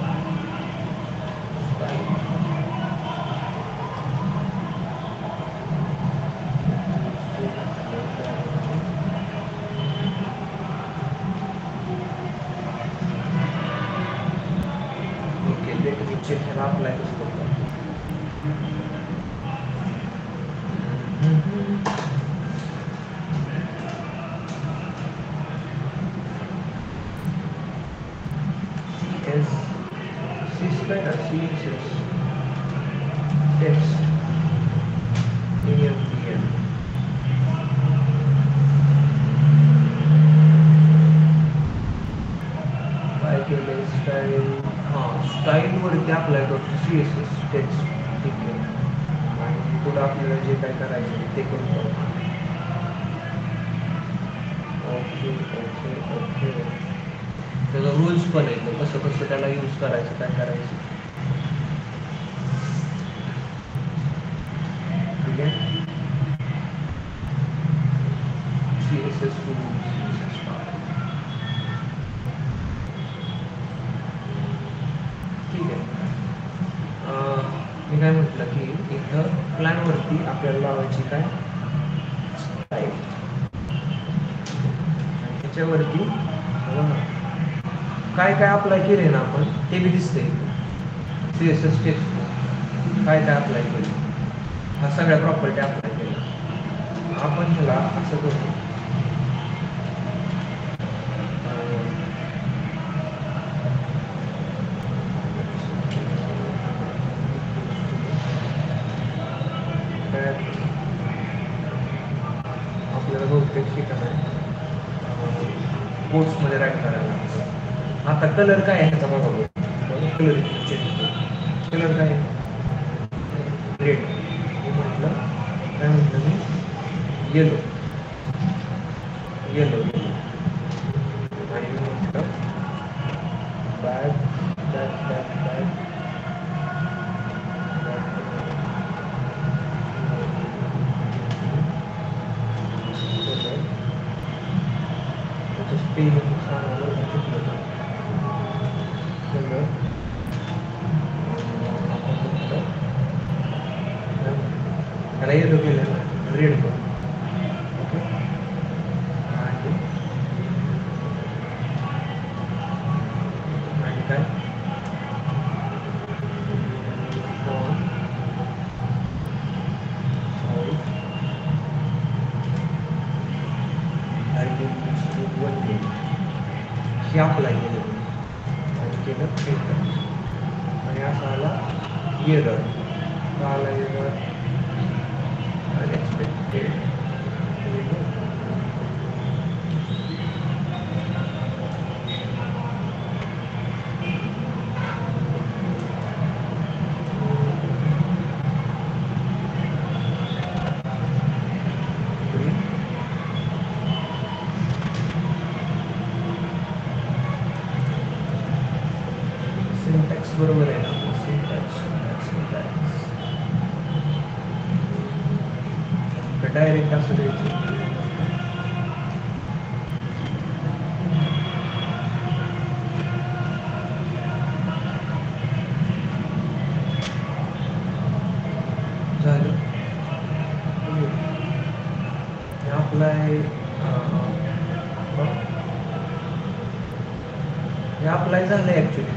check ह्याला अप्लाय कसं करतो CSS टेक्स्ट EMPL काय केलं स्टाईल स्टाईलवरती अप्लाय करतो CSS टेक्स्ट. ठीक आहे. आणि पुढं आपल्याला जे काय करायचं ते करतो. ओके ओके ओके त्याचा रूल्स पण आहे कसं कसं त्याला यूज करायचं काय करायचं. ठीक आहे. CSS रूल्स ठीक आहे. मी काय म्हटलं की इथं प्लॅनवरती आपल्याला लावायची काय स्टाईल त्याच्यावरती काय काय अप्लाय केले ना आपण ते बी दिसते. CSS टेक्स्ट काय काय अप्लाय केले हा सगळ्या प्रॉपर्टी अप्लाय केल्या आपण ह्याला असं करू आपल्याला बहुतेक शिकायला कोर्समध्ये राईट करायला लागतं. आता कलर काय आहे ह्याचा बघा कलर कलर काय आहे रेड हे म्हटलं काय म्हटलं मी येलो येलो येलो आणि मी म्हटलं bag bag bag bag spelling सांगायला चुकलं कलर त्याला येलो केलं ना रेड करू. ओके आणि काय हे अप्लाय केलं आणि केलं एंटर आणि असा आला एरर आला एरर अनएक्सपेक्टेड सिंटॅक्स बरोबर आहे ना सिंटॅक्स डायरेक्ट असं द्यायचं झालं अप्लाय हे अप्लाय झालं आहे ॲक्च्युली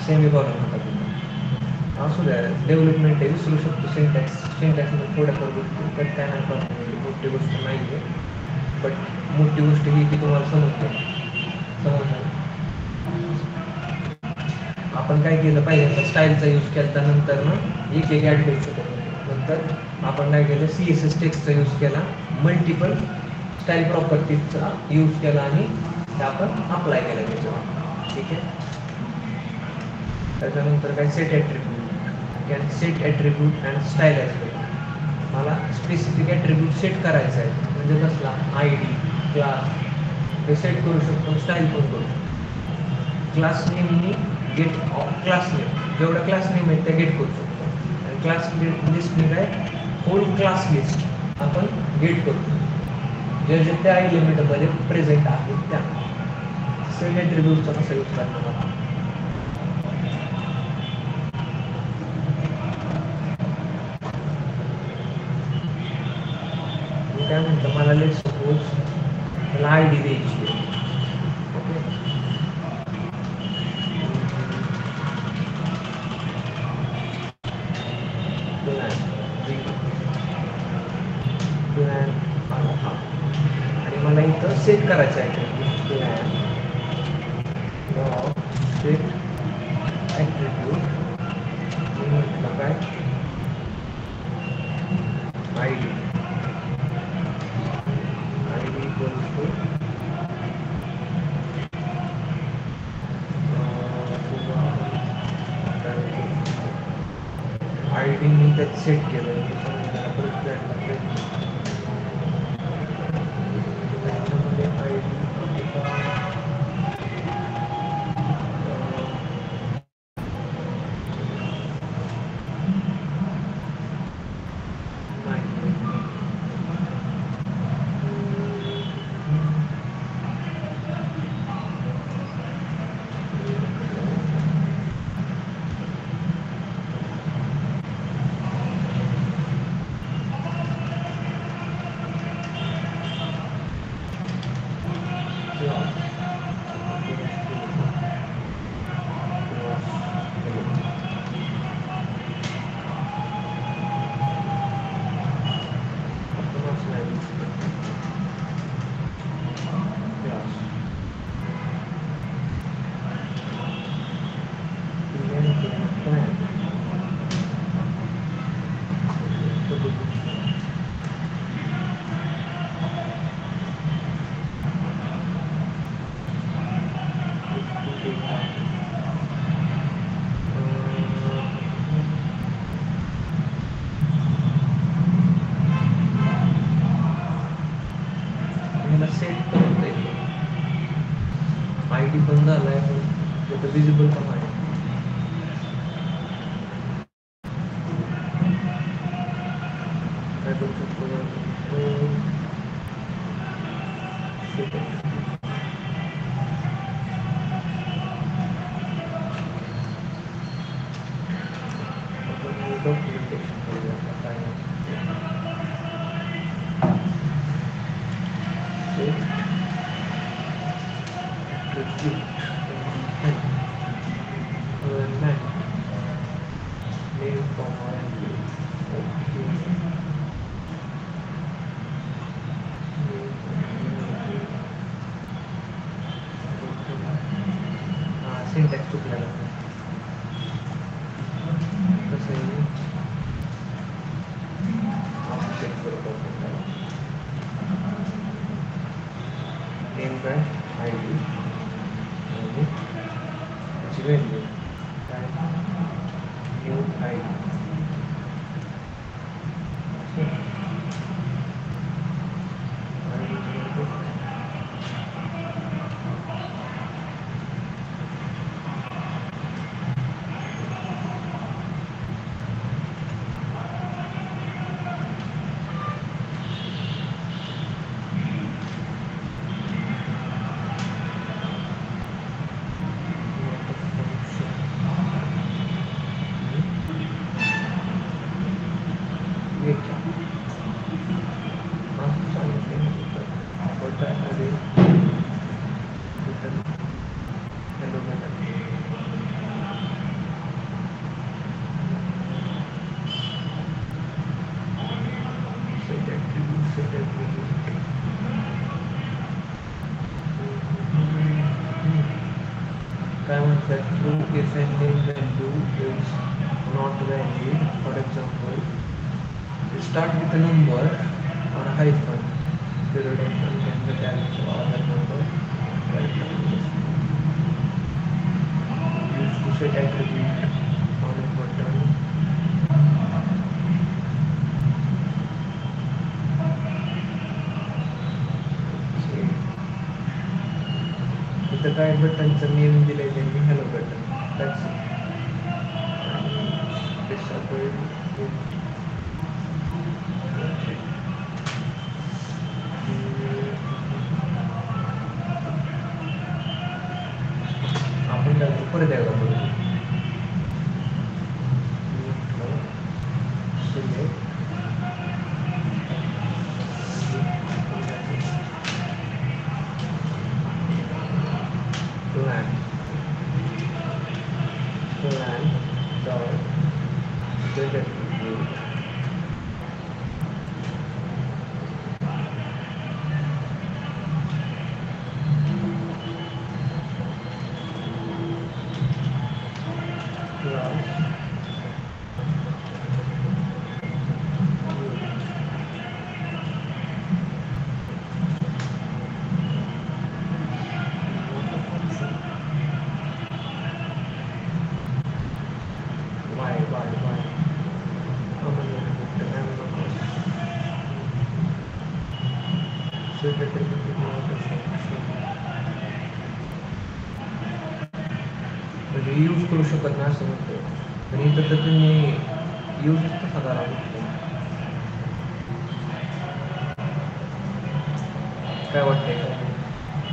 सेमीकॉलन होता तिथं. असू द्या, डेव्हलपमेंट आहे, विसरू शकतो सिंटॅक्समध्ये थोड्याफार गोष्टी, त्यात काय नाही प्रॉब्लेम, मोठी गोष्ट नाही आहे. बट मोठी गोष्ट ही की तुम्हाला समजतं. आपण काय केलं पाहिजे, स्टाईलचा यूज केला, नंतर ना एक ॲड करायचं. नंतर आपण काय केलं, CSS टेक्स्टचा यूज केला, मल्टिपल स्टाईल प्रॉपर्टीजचा यूज केला आणि ते आपण अप्लाय केला त्याच्यावर. ठीक आहे. त्याच्यानंतर काय set attribute and style attribute. मला स्पेसिफिक ॲट्रिब्यूट सेट करायचा आहे, म्हणजे कसला ID क्लास हे सेट करू शकतो, स्टाईल पण करू शकतो. क्लास नेमनी गेट क्लास नेम, जेवढा क्लास नेम आहे त्या गेट करू शकतो. आणि क्लास लिस्टने काय होल क्लास लिस्ट आपण गेट करतो, जे जे त्या एलिमेंटमध्ये प्रेझेंट आहेत त्या. सेट ॲट्रिब्यूटचा कसा यूज करणार आपण, काय म्हणतं, मला लेट सपोज मला ID द्यायची आहे. ओके, आणि मला इथं सेट करायचं आहे सेट ॲट्रिब्यूट. मी म्हटलं काय ID इक्वल्स टू ID मी त्यात सेट केलं, त्याच्यामध्ये ID सेट करते. ID पण झाला आहे, पण विजिबल पण आहे. काय करू शकतो, डॉक्युमेंटेशन करूया काय सिंटॅक्स चुकलेला कसं आहे, आपण चेक करतो. नेम काय ID आणि त्याची व्हॅल्यू काय न्यू ID. म्हटलं true if any value is not valid. For example, you start with a number or a hyphen, period of contain the character or other number, right? Use to set attribute on a button. इथं काय बटनचं नेम दिलंय त्यांनी हॅलो बटन. That's disable. आपण काय परत एकदा करू. plan dot get attribute class म्हणजे यूज करू शकत नाही असं म्हणतो. आणि इथं तर तुम्ही यूज कसा करा काय वाटतंय का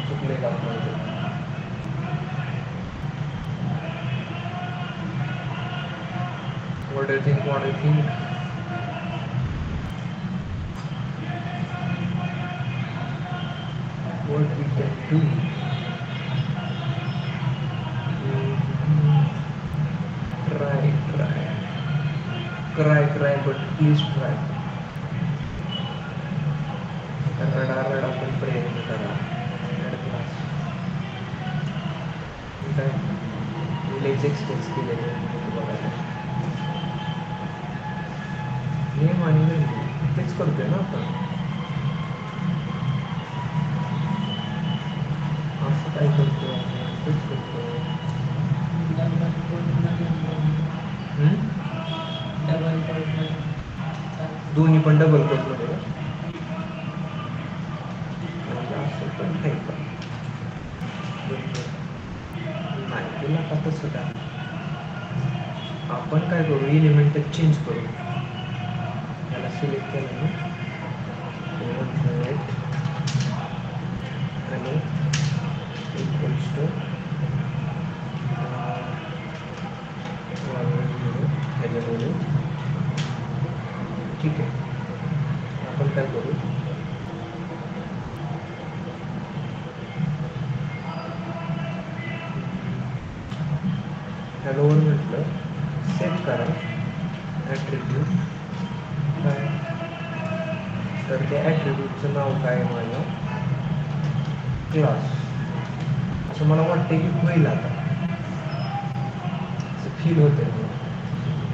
चुकले का आपल्याला? What do you think? What do you think? What we can do? Try, but please try. रडा पण प्रयत्न करा. काय विलेज एक्सटेन्स केलेले बघायला नियम आणि तेच करतोय ना आपण. असं काय करतोय तेच करतोय. दोन्ही पण डबल कोटमध्ये म्हणजे असं पण नाही का नाही तुला का तसं काय. आपण काय करू एलिमेंट चेंज करू. त्याला सिलेक्ट केलं ना आणि इक्वल्स टू ह्याच्यामध्ये ठीक आहे. आपण काय करू हॅलोवर म्हटलं सेट करा ॲट्रिब्यूट काय तर त्या ॲट्रिब्यूटचं नाव काय आहे माझं क्लास. असं मला वाटतं की होईल आता असं फील होतं.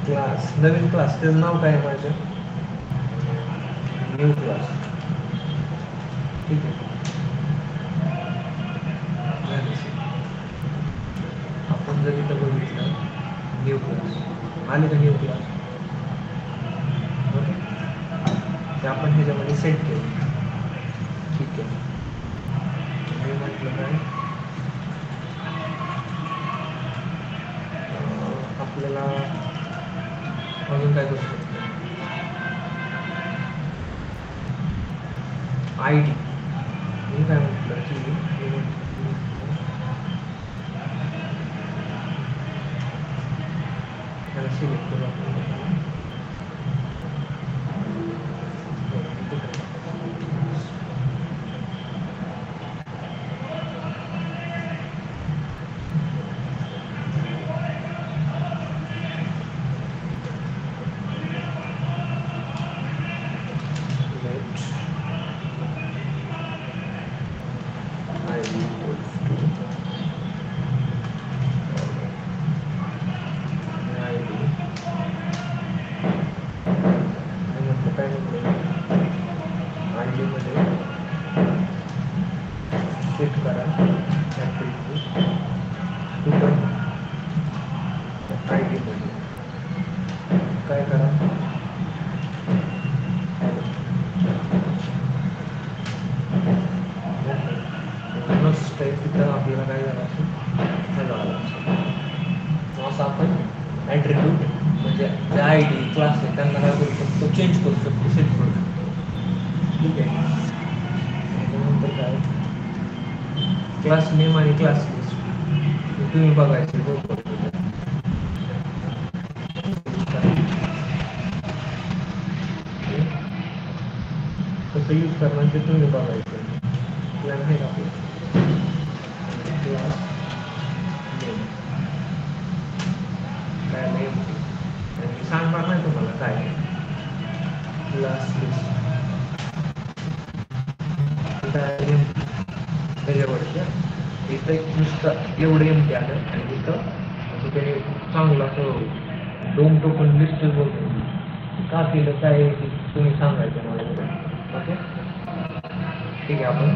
क्लास नवीन क्लास त्याचं नाव काय आहे माझं न्यू क्लास. ठीक आहे. आपण जर इथं बघितलं न्यू क्लास आले का न्यू क्लास ओके ते आपण ह्याच्यामध्ये सेट केलं. ठीक आहे. मी म्हटलं काय आपल्याला अजून काय करू शकतो आय डी. मी काय म्हटलं की त्याला सिलेक्ट करू आपण चेंज करू शकतो, सेट करू शकतो. ठीक आहे. त्यानंतर काय क्लास नेम आणि क्लास लिस्ट तुम्ही बघायचे कसं यूज करणार ते तुम्ही बघायचं. प्लॅन आहे आपलं क्लास नेम काय नेम आणि सांगणार नाही तुम्हाला काय क्लास लिस्ट त्याच्यावरच्या इथं एक नुसतं एवढं एमटी आलं आणि इथं असं त्याने चांगलं असं डोम टोकन लिस्ट बोलतो का केलं काय तुम्ही सांगायचं मला. ओके ठीक आहे. आपण